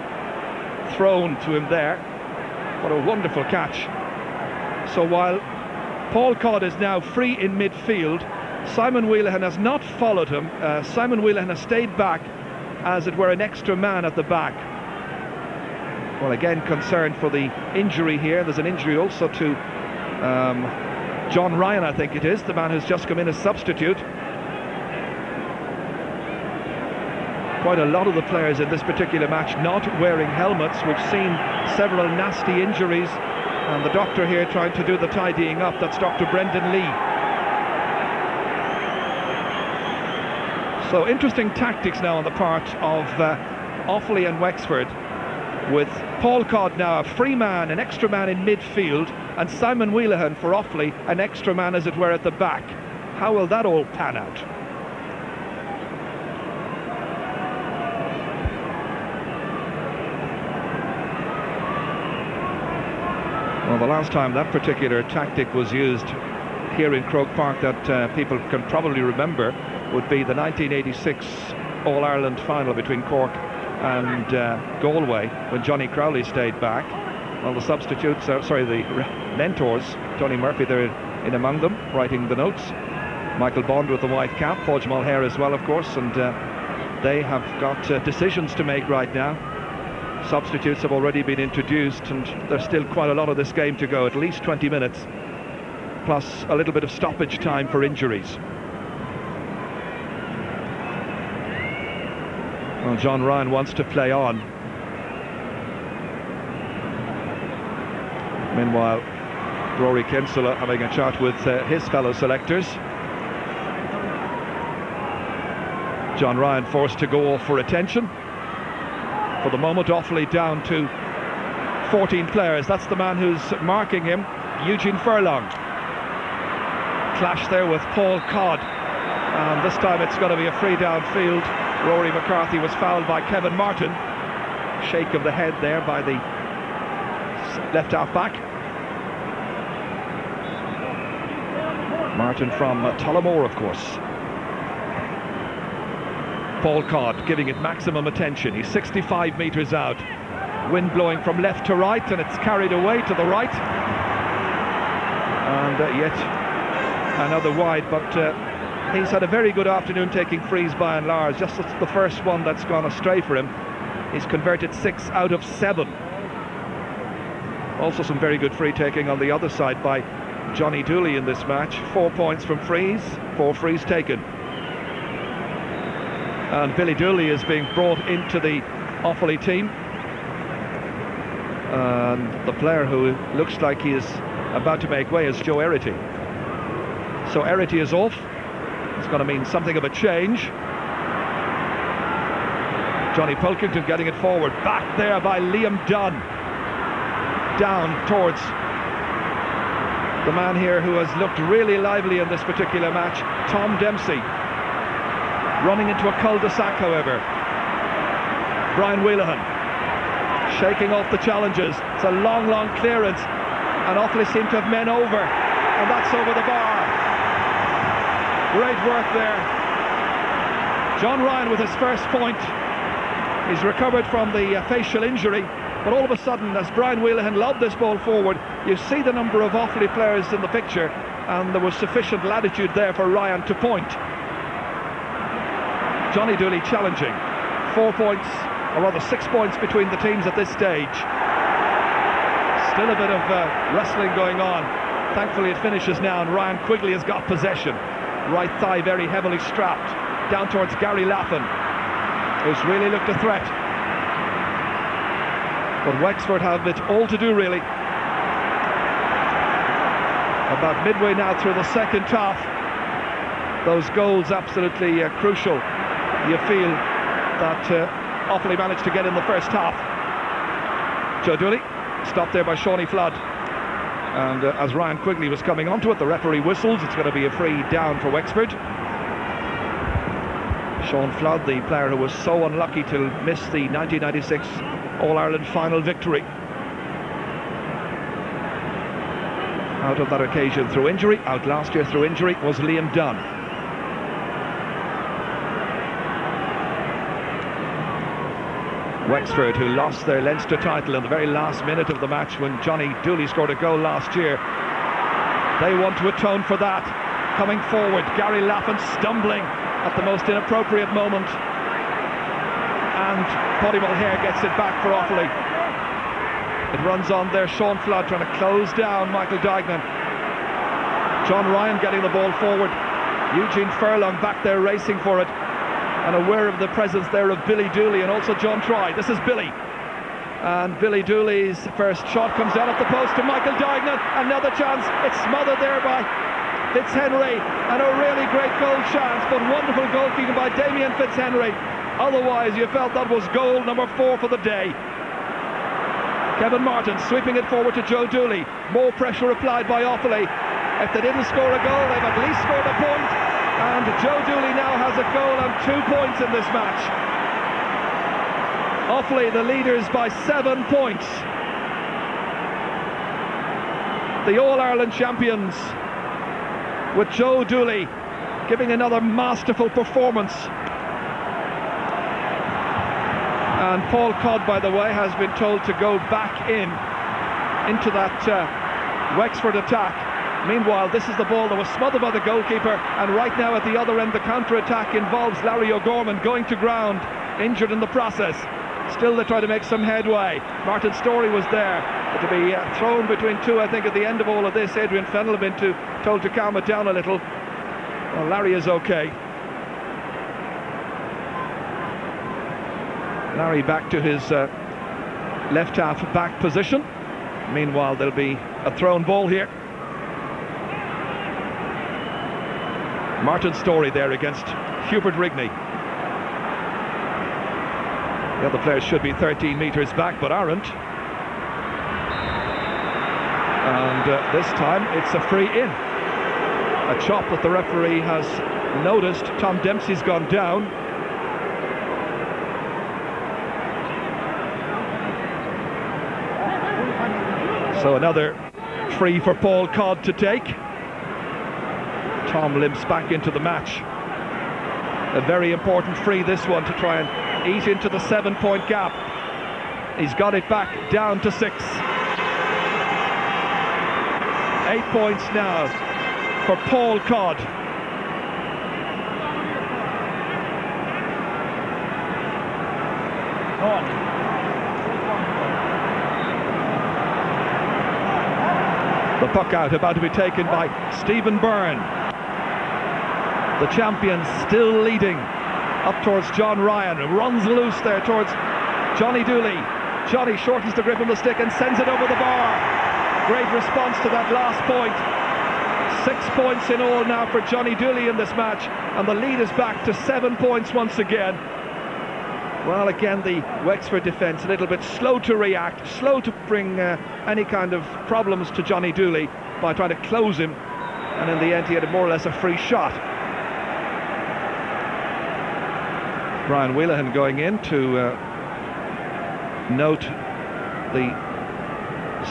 thrown to him there. What a wonderful catch. So while Paul Codd is now free in midfield, Simon Wheelahan has not followed him. Simon Wheelahan has stayed back, as it were an extra man at the back. Well, again, concerned for the injury here. There's an injury also to John Ryan, I think it is, the man who's just come in as substitute. Quite a lot of the players in this particular match not wearing helmets. We've seen several nasty injuries, and the doctor here trying to do the tidying up. That's Dr. Brendan Lee. So interesting tactics now on the part of Offaly and Wexford, with Paul Codd now a free man, an extra man in midfield, and Simon Wheelahan for Offaly, an extra man as it were at the back. How will that all pan out? Well, the last time that particular tactic was used here in Croke Park that people can probably remember would be the 1986 All-Ireland final between Cork and Galway, when Johnny Crowley stayed back. Well, the substitutes, the mentors, Tony Murphy there in among them, writing the notes. Michael Bond with the white cap, Podge Mulher as well, of course, and they have got decisions to make right now. Substitutes have already been introduced, and there's still quite a lot of this game to go, at least 20 minutes, plus a little bit of stoppage time for injuries. Well, John Ryan wants to play on. Meanwhile, Rory Kinsella having a chat with his fellow selectors. John Ryan forced to go off for attention. For the moment, Offaly down to 14 players. That's the man who's marking him, Eugene Furlong. clash there with Paul Codd, and this time it's going to be a free downfield. Rory McCarthy was fouled by Kevin Martin. Shake of the head there by the left half back. Martin from Tullamore, of course. Paul Codd giving it maximum attention. He's 65 metres out. Wind blowing from left to right, and it's carried away to the right. And yet another wide, but he's had a very good afternoon taking frees by and large. Just the first one that's gone astray for him. He's converted 6 out of 7. Also some very good free taking on the other side by Johnny Dooley in this match. 4 points from frees, 4 frees taken. And Billy Dooley is being brought into the Offaly team. And the player who looks like he is about to make way is Joe Erity. So Erity is off. It's going to mean something of a change. Johnny Pilkington getting it forward. Back there by Liam Dunn. Down towards the man here who has looked really lively in this particular match, Tom Dempsey. Running into a cul-de-sac, however. Brian Wheelahan shaking off the challenges. It's a long clearance, and Offaly seem to have men over, and that's over the bar. Great work there. John Ryan with his first point. He's recovered from the facial injury, but all of a sudden, as Brian Wheelahan lobbed this ball forward, you see the number of Offaly players in the picture, and there was sufficient latitude there for Ryan to point. Johnny Dooley challenging. 4 points, or rather 6 points between the teams at this stage. Still a bit of wrestling going on. Thankfully it finishes now, and Ryan Quigley has got possession. Right thigh very heavily strapped. Down towards Gary Laffin, who's really looked a threat. But Wexford have it all to do, really. About midway now through the second half. Those goals absolutely crucial. You feel that Offaly managed to get in the first half. Joe Dooley stopped there by Shawnee Flood, and as Ryan Quigley was coming onto it, the referee whistles. It's going to be a free down for Wexford. Sean Flood, the player who was so unlucky to miss the 1996 All-Ireland final victory, out of that occasion through injury. Out last year through injury was Liam Dunn. Wexford, who lost their Leinster title in the very last minute of the match when Johnny Dooley scored a goal last year, they want to atone for that. Coming forward, Gary Laffin stumbling at the most inappropriate moment, and Paddy Mulhare gets it back for Offaly. It runs on there. Sean Flood trying to close down Michael Dignan. John Ryan getting the ball forward. Eugene Furlong back there racing for it, and aware of the presence there of Billy Dooley and also John Troy. This is Billy, and Billy Dooley's first shot comes down at the post to Michael Dignan. Another chance. It's smothered there by Fitzhenry, and a really great goal chance, but wonderful goalkeeping by Damien Fitzhenry. Otherwise you felt that was goal number 4 for the day. Kevin Martin sweeping it forward to Joe Dooley. More pressure applied by Offaly. If they didn't score a goal, they've at least scored a point. And Joe Dooley now has a goal and 2 points in this match. Offaly the leaders by 7 points. The All-Ireland champions, with Joe Dooley giving another masterful performance. And Paul Codd, by the way, has been told to go back into that Wexford attack. Meanwhile, this is the ball that was smothered by the goalkeeper, and right now at the other end the counter-attack involves Larry O'Gorman going to ground, injured in the process. Still they try to make some headway. Martin Storey was there, but to be thrown between two, I think, at the end of all of this. Adrian Fennell had been told to calm it down a little. Well, Larry is okay. Larry back to his left half back position. Meanwhile, there'll be a thrown ball here. Martin Storey there against Hubert Rigney. The other players should be 13 metres back, but aren't. And this time it's a free in. A chop that the referee has noticed. Tom Dempsey's gone down. So another free for Paul Codd to take. Tom limps back into the match. A very important free, this one, to try and eat into the 7-point gap. He's got it back down to 6. 8 points now for Paul Codd. The puck out, about to be taken by Stephen Byrne. The champions still leading up towards John Ryan. Runs loose there towards Johnny Dooley. Johnny shortens the grip on the stick and sends it over the bar. Great response to that last point. 6 points in all now for Johnny Dooley in this match, and the lead is back to 7 points once again. Well, again, the Wexford defence a little bit slow to react, slow to bring any kind of problems to Johnny Dooley by trying to close him, and in the end he had more or less a free shot. Brian Wheelahan going in to note the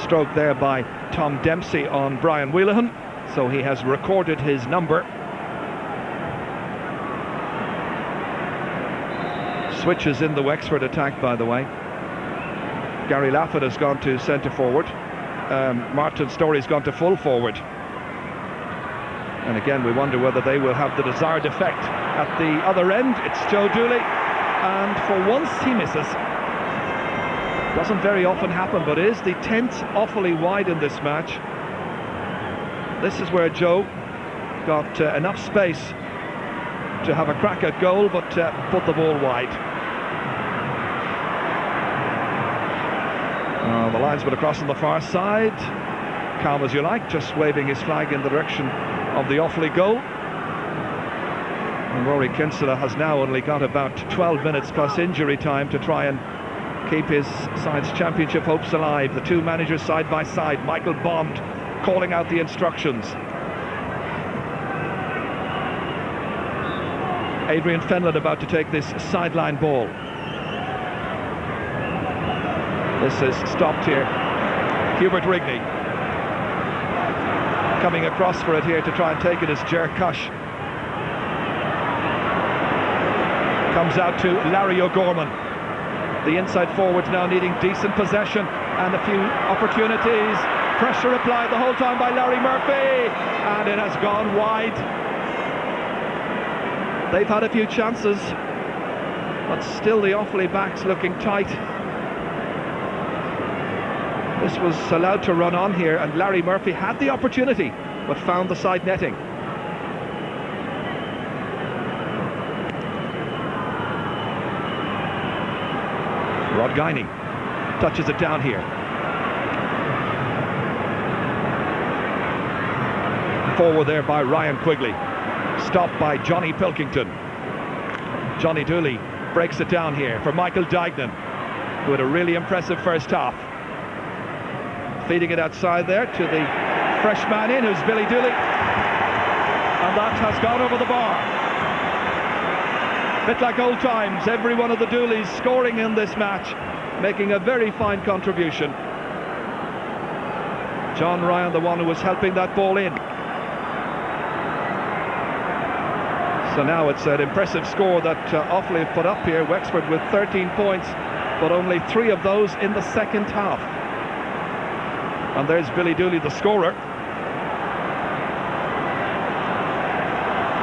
stroke there by Tom Dempsey on Brian Wheelahan, so he has recorded his number. Switches in the Wexford attack, by the way. Gary Lafford has gone to centre forward. Martin Story's gone to full forward. And again, we wonder whether they will have the desired effect at the other end. It's Joe Dooley, and for once he misses. Doesn't very often happen, but is the 10th Offaly wide in this match. This is where Joe got enough space to have a crack at goal, but put the ball wide. The linesman across on the far side, calm as you like, just waving his flag in the direction of the Offaly goal. And Rory Kinsella has now only got about 12 minutes plus injury time to try and keep his side's championship hopes alive. The two managers side by side, Michael Bond calling out the instructions. Adrian Fenlon about to take this sideline ball. This is stopped here. Hubert Rigney coming across for it here to try and take it as Ger Cush. Comes out to Larry O'Gorman. The inside forwards now needing decent possession and a few opportunities. Pressure applied the whole time by Larry Murphy, and it has gone wide. They've had a few chances, but still the Offaly backs looking tight. This was allowed to run on here, and Larry Murphy had the opportunity, but found the side netting. Rod Guiney touches it down here. Forward there by Ryan Quigley. Stopped by Johnny Pilkington. Johnny Dooley breaks it down here for Michael Dignan, who had a really impressive first half. Feeding it outside there to the fresh man in, who's Billy Dooley. And that has gone over the bar. Bit like old times, every one of the Dooleys scoring in this match, making a very fine contribution. John Ryan, the one who was helping that ball in. So now it's an impressive score that Offaly have put up here. Wexford with 13 points, but only 3 of those in the second half. And there's Billy Dooley, the scorer.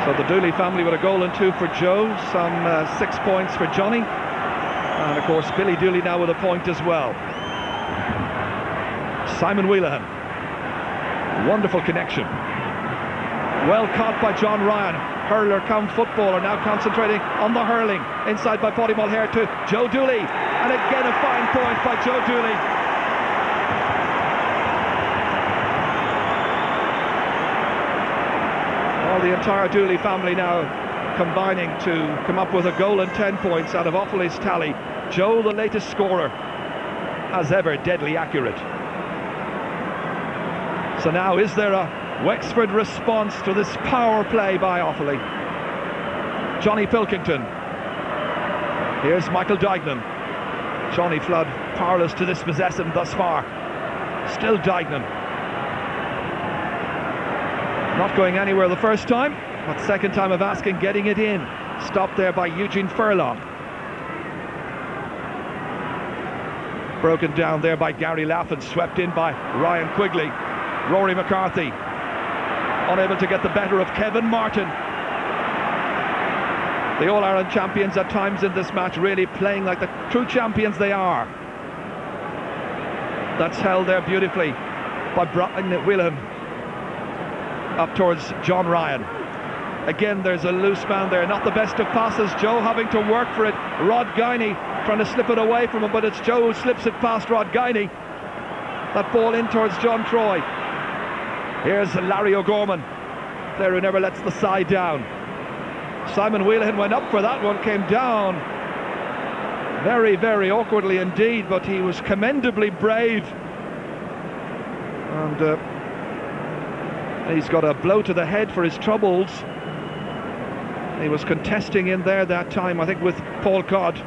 So the Dooley family with a goal and 2 for Joe, some 6 points for Johnny, and of course Billy Dooley now with a point as well. Simon Wheelahan, wonderful connection. Well caught by John Ryan. Hurler come footballer, now concentrating on the hurling. Inside by Paddy Mulher to Joe Dooley, and again a fine point by Joe Dooley. The entire Dooley family now combining to come up with a goal and 10 points out of Offaly's tally. Joe, the latest scorer, as ever, deadly accurate. So now, is there a Wexford response to this power play by Offaly. Johnny Pilkington. Here's Michael Dignan. Johnny Flood powerless to dispossess him thus far. Still Dignan. Not going anywhere the first time, but second time of asking, getting it in. Stopped there by Eugene Furlong. Broken down there by Gary Laffin, swept in by Ryan Quigley. Rory McCarthy unable to get the better of Kevin Martin. The All-Ireland champions at times in this match really playing like the true champions they are. That's held there beautifully by Brian Whelan up towards John Ryan. Again, there's a loose man there, not the best of passes. Joe having to work for it. Rod Guiney trying to slip it away from him, but it's Joe who slips it past Rod Guiney. That ball in towards John Troy. Here's Larry O'Gorman, player who never lets the side down. Simon Whelan went up for that one, came down very, very awkwardly indeed, but he was commendably brave. And he's got a blow to the head for his troubles. He was contesting in there that time, I think, with Paul Codd.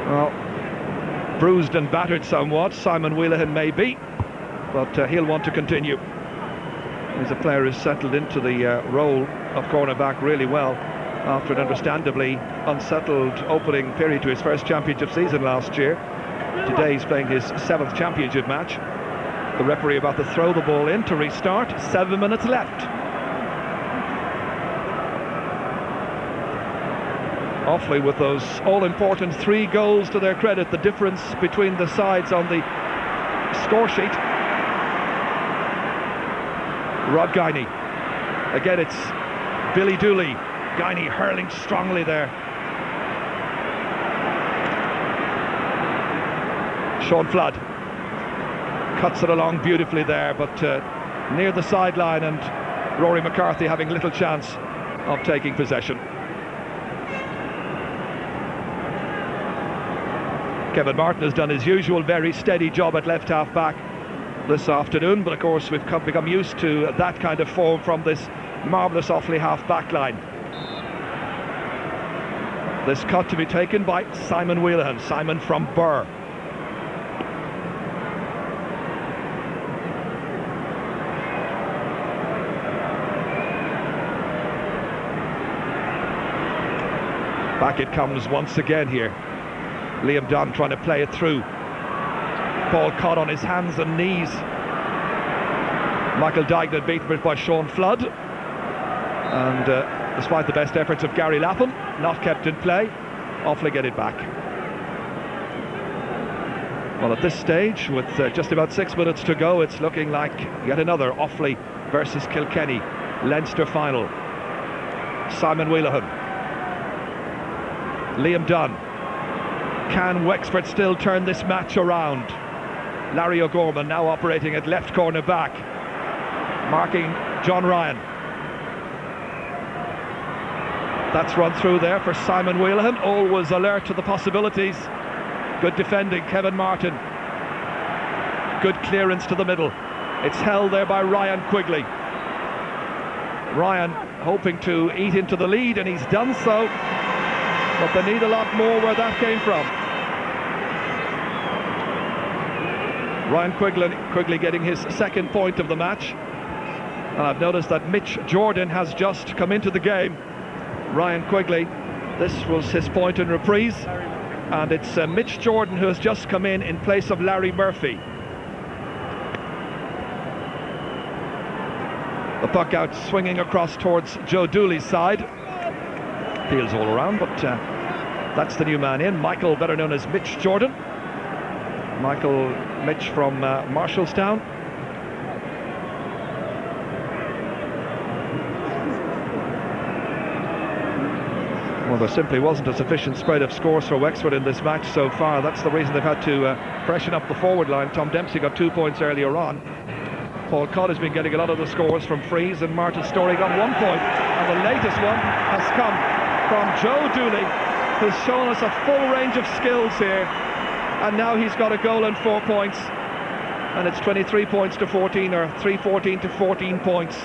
Well, bruised and battered somewhat, Simon Whelan may be, but he'll want to continue. He's a player who's settled into the role of cornerback really well after an understandably unsettled opening period to his first championship season last year. Today he's playing his 7th championship match. The referee about to throw the ball in to restart. 7 minutes left. Offaly with those all-important 3 goals to their credit, the difference between the sides on the score sheet. Rod Guiney. Again, it's Billy Dooley. Guiney hurling strongly there. Sean Flood cuts it along beautifully there, but near the sideline, and Rory McCarthy having little chance of taking possession. Kevin Martin has done his usual very steady job at left half back this afternoon, but of course we've become used to that kind of form from this marvellous Offaly half back line. This cut to be taken by Simon Whelan, Simon from Burr. Back it comes once again here. Liam Dunn trying to play it through. Paul Codd on his hands and knees. Michael Dignan beaten by Sean Flood. And despite the best efforts of Gary Lapham, not kept in play. Offaly get it back. Well, at this stage, with just about 6 minutes to go, it's looking like yet another Offaly versus Kilkenny Leinster final. Simon Whelan. Liam Dunn. Can Wexford still turn this match around? Larry O'Gorman now operating at left corner back, marking John Ryan. That's run through there for Simon Whelan, always alert to the possibilities. Good defending, Kevin Martin. Good clearance to the middle. It's held there by Ryan Quigley. Ryan hoping to eat into the lead, and he's done so. But they need a lot more where that came from. Ryan Quigley getting his 2nd point of the match. And I've noticed that Mitch Jordan has just come into the game. Ryan Quigley, this was his point in reprise. And it's Mitch Jordan who has just come in place of Larry Murphy. The puck out swinging across towards Joe Dooley's side. Peels all around, but that's the new man in. Michael, better known as Mitch Jordan. Mitch from Marshallstown. Well, there simply wasn't a sufficient spread of scores for Wexford in this match so far. That's the reason they've had to freshen up the forward line. Tom Dempsey got 2 points earlier on. Paul Codd has been getting a lot of the scores from frees, and Martin Storey got 1 point. And the latest one has come from Joe Dooley, who's shown us a full range of skills here, and now he's got a goal and 4 points. and it's 23 points to 14, or 3-14 to 14 points.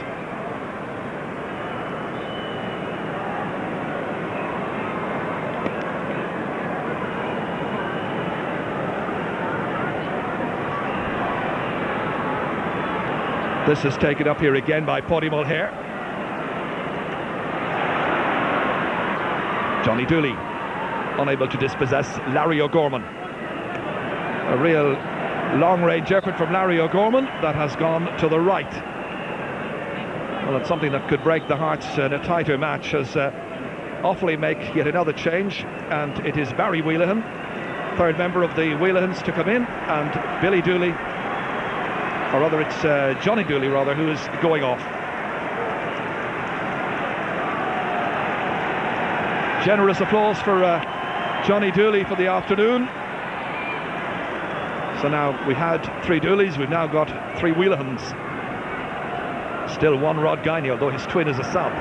This is taken up here again by Paddy Mulher. Johnny Dooley unable to dispossess Larry O'Gorman. A real long-range effort from Larry O'Gorman that has gone to the right. Well, it's something that could break the hearts in a tighter match, as Offaly make yet another change, and it is Barry Wheelahan, third member of the Wheelahans, to come in, and Billy Dooley, or rather it's Johnny Dooley rather, who is going off. Generous applause for Johnny Dooley for the afternoon. So now we had 3 Dooleys, we've now got 3 Wheelahans. Still one Rod Guiney, although his twin is a sub.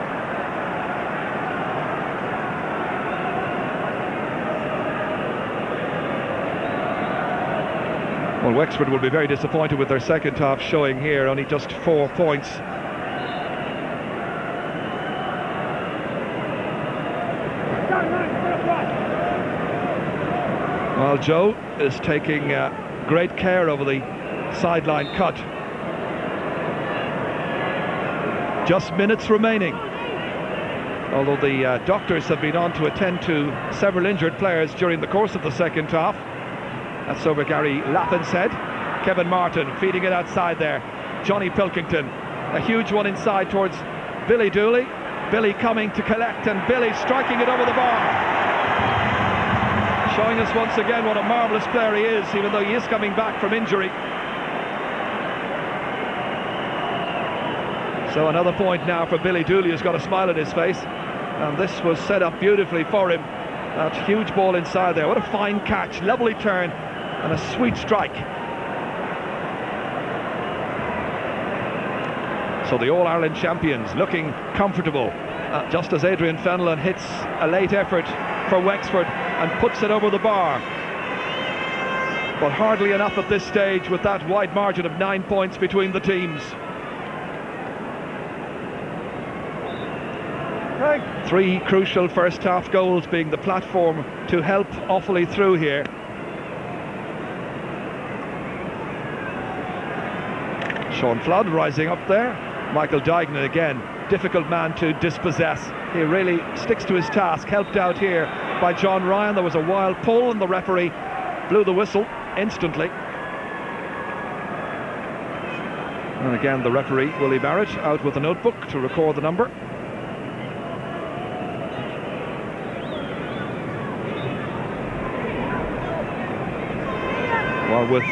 Well, Wexford will be very disappointed with their second half showing here, only just 4 points. Well, Joe is taking great care over the sideline cut. Just minutes remaining. Although the doctors have been on to attend to several injured players during the course of the second half. That's over Gary Lappin's head. Kevin Martin feeding it outside there. Johnny Pilkington, a huge one inside towards Billy Dooley. Billy coming to collect, and Billy striking it over the bar. Showing us once again what a marvellous player he is, even though he is coming back from injury. So another point now for Billy Dooley, who's got a smile on his face. And this was set up beautifully for him. That huge ball inside there. What a fine catch, lovely turn, and a sweet strike. So the All-Ireland champions looking comfortable, just as Adrian Fenelon hits a late effort for Wexford and puts it over the bar. But hardly enough at this stage with that wide margin of 9 points between the teams. Right. 3 crucial first half goals being the platform to help Offaly through here. Sean Flood rising up there. Michael Dignan again, difficult man to dispossess. He really sticks to his task, helped out here by John Ryan. There was a wild pull and the referee blew the whistle instantly. And again the referee, Willie Barrett, out with a notebook to record the number. Well, with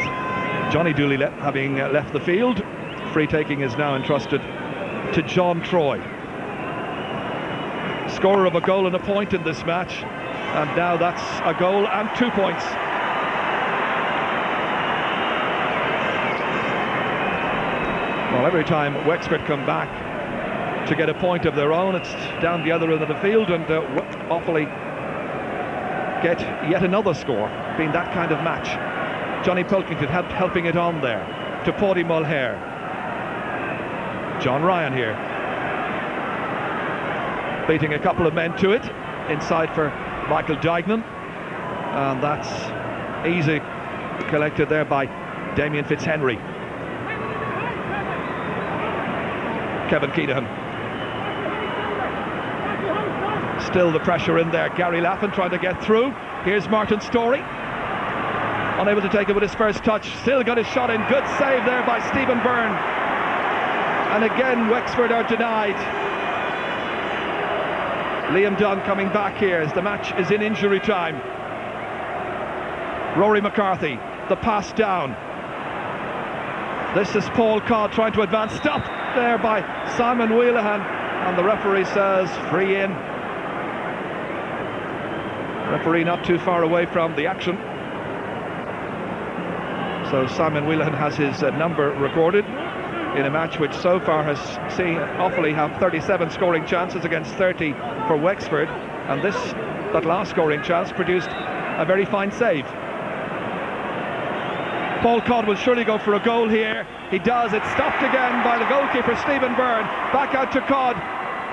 Johnny Dooley having left the field, free taking is now entrusted to John Troy, scorer of a goal and a point in this match, and now that's a goal and 2 points. Well, every time Wexford come back to get a point of their own, it's down the other end of the field, and Offaly get yet another score, being that kind of match. Johnny Pilkington helping it on there to Paddy Mulher. John Ryan here, beating a couple of men to it, inside for Michael Dignan, and that's easy collected there by Damien Fitzhenry. Kevin Keedahan. Still the pressure in there, Gary Lappin trying to get through. Here's Martin Storey, unable to take it with his first touch, still got his shot in, good save there by Stephen Byrne. And again Wexford are denied. Liam Dunn coming back here as the match is in injury time. Rory McCarthy, the pass down. This is Paul Codd trying to advance, stopped there by Simon Wheelahan, and the referee says free in. Referee not too far away from the action. So Simon Wheelahan has his number recorded in a match which so far has seen Offaly have 37 scoring chances against 30 for Wexford, and that last scoring chance produced a very fine save. Paul Codd will surely go for a goal here. He does. It's stopped again by the goalkeeper, Stephen Byrne. Back out to Codd.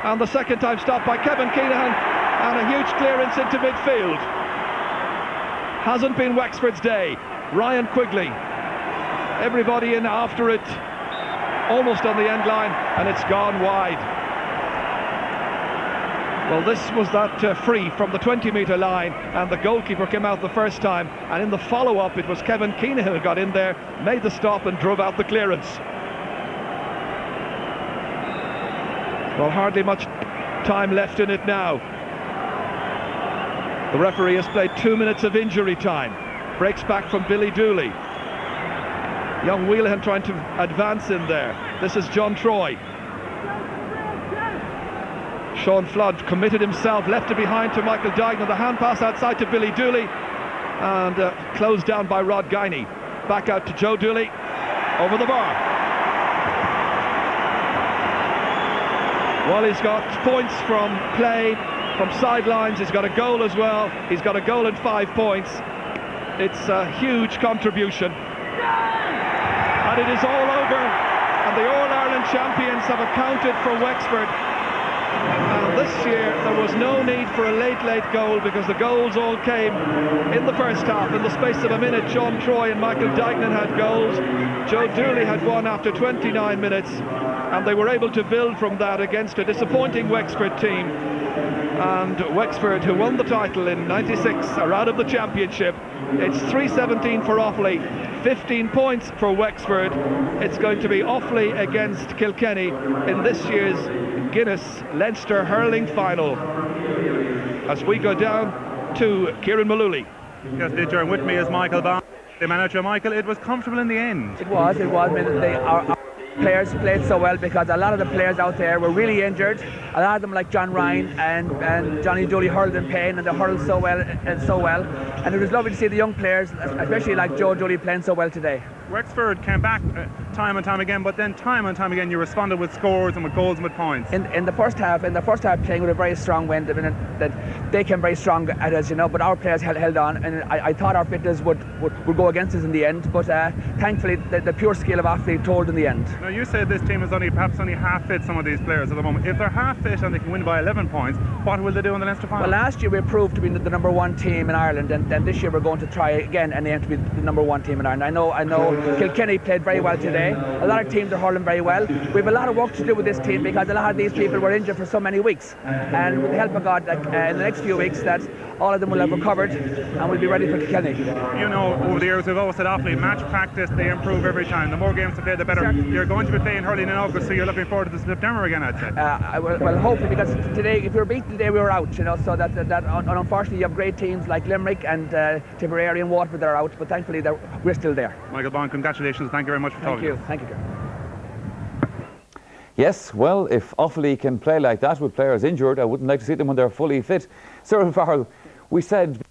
And the second time stopped by Kevin Keenahan. And a huge clearance into midfield. Hasn't been Wexford's day. Ryan Quigley. Everybody in after it. Almost on the end line. And it's gone wide. Well, this was that free from the 20-metre line, and the goalkeeper came out the first time, and in the follow-up it was Kevin Keenahan who got in there, made the stop and drove out the clearance. Well, hardly much time left in it now. The referee has played 2 minutes of injury time. Breaks back from Billy Dooley. Young Wheelahan trying to advance in there. This is John Troy. Sean Flood committed himself, left it behind to Michael Dignan. The hand pass outside to Billy Dooley, and closed down by Rod Guiney. Back out to Joe Dooley, over the bar. Well, he's got points from play, from sidelines. He's got a goal as well. He's got a goal and 5 points. It's a huge contribution. And it is all over. And the All-Ireland champions have accounted for Wexford. And this year there was no need for a late goal, because the goals all came in the first half. In the space of a minute, Sean Troy and Michael Dignan had goals. Joe Dooley had one after 29 minutes, and they were able to build from that against a disappointing Wexford team. And Wexford, who won the title in '96, are out of the championship. It's 3-17 for Offaly, 15 points for Wexford. It's going to be Offaly against Kilkenny in this year's Guinness Leinster Hurling final, as we go down to Kieran Mullooly. Yes, Ditcher, and with me is Michael Bond, the manager. Michael, it was comfortable in the end. It was. I mean, our players played so well, because a lot of the players out there were really injured. A lot of them, like John Ryan and Johnny Dooley, hurled in pain, and they hurled so well. And it was lovely to see the young players, especially like Joe Dooley, playing so well today. Wexford came back time and time again, but then time and time again you responded with scores and with goals and with points. In the first half, playing with a very strong wind. I mean, that they came very strong at us, you know, but our players held on, and I thought our fitness would go against us in the end, but thankfully the pure skill of Offaly told in the end. Now, you said this team is perhaps only half fit, some of these players at the moment. If they're half fit and they can win by 11 points, what will they do in the Leinster final? Well, last year we proved to be the number one team in Ireland, and this year we're going to try again and aim to be the number one team in Ireland. I know Kilkenny played very well today. A lot of teams are hurling very well. We have a lot of work to do with this team, because a lot of these people were injured for so many weeks, and with the help of God, in the next few weeks, that all of them will have recovered and will be ready for Kilkenny. You know, over the years we've always said Offaly, match practice, they improve every time. The more games they play, the better. Certainly. You're going to be playing Hurling in August, so you're looking forward to September again, I'd say. Well, hopefully, because today, if we were beaten today, we were out, you know, so that unfortunately you have great teams like Limerick and Tipperary and Waterford that are out, but thankfully we're still there. Michael Bond, congratulations. Thank you very much for talking. Thank you. Yes, well, if Offaly can play like that with players injured, I wouldn't like to see them when they're fully fit. Cyril Farrell, we said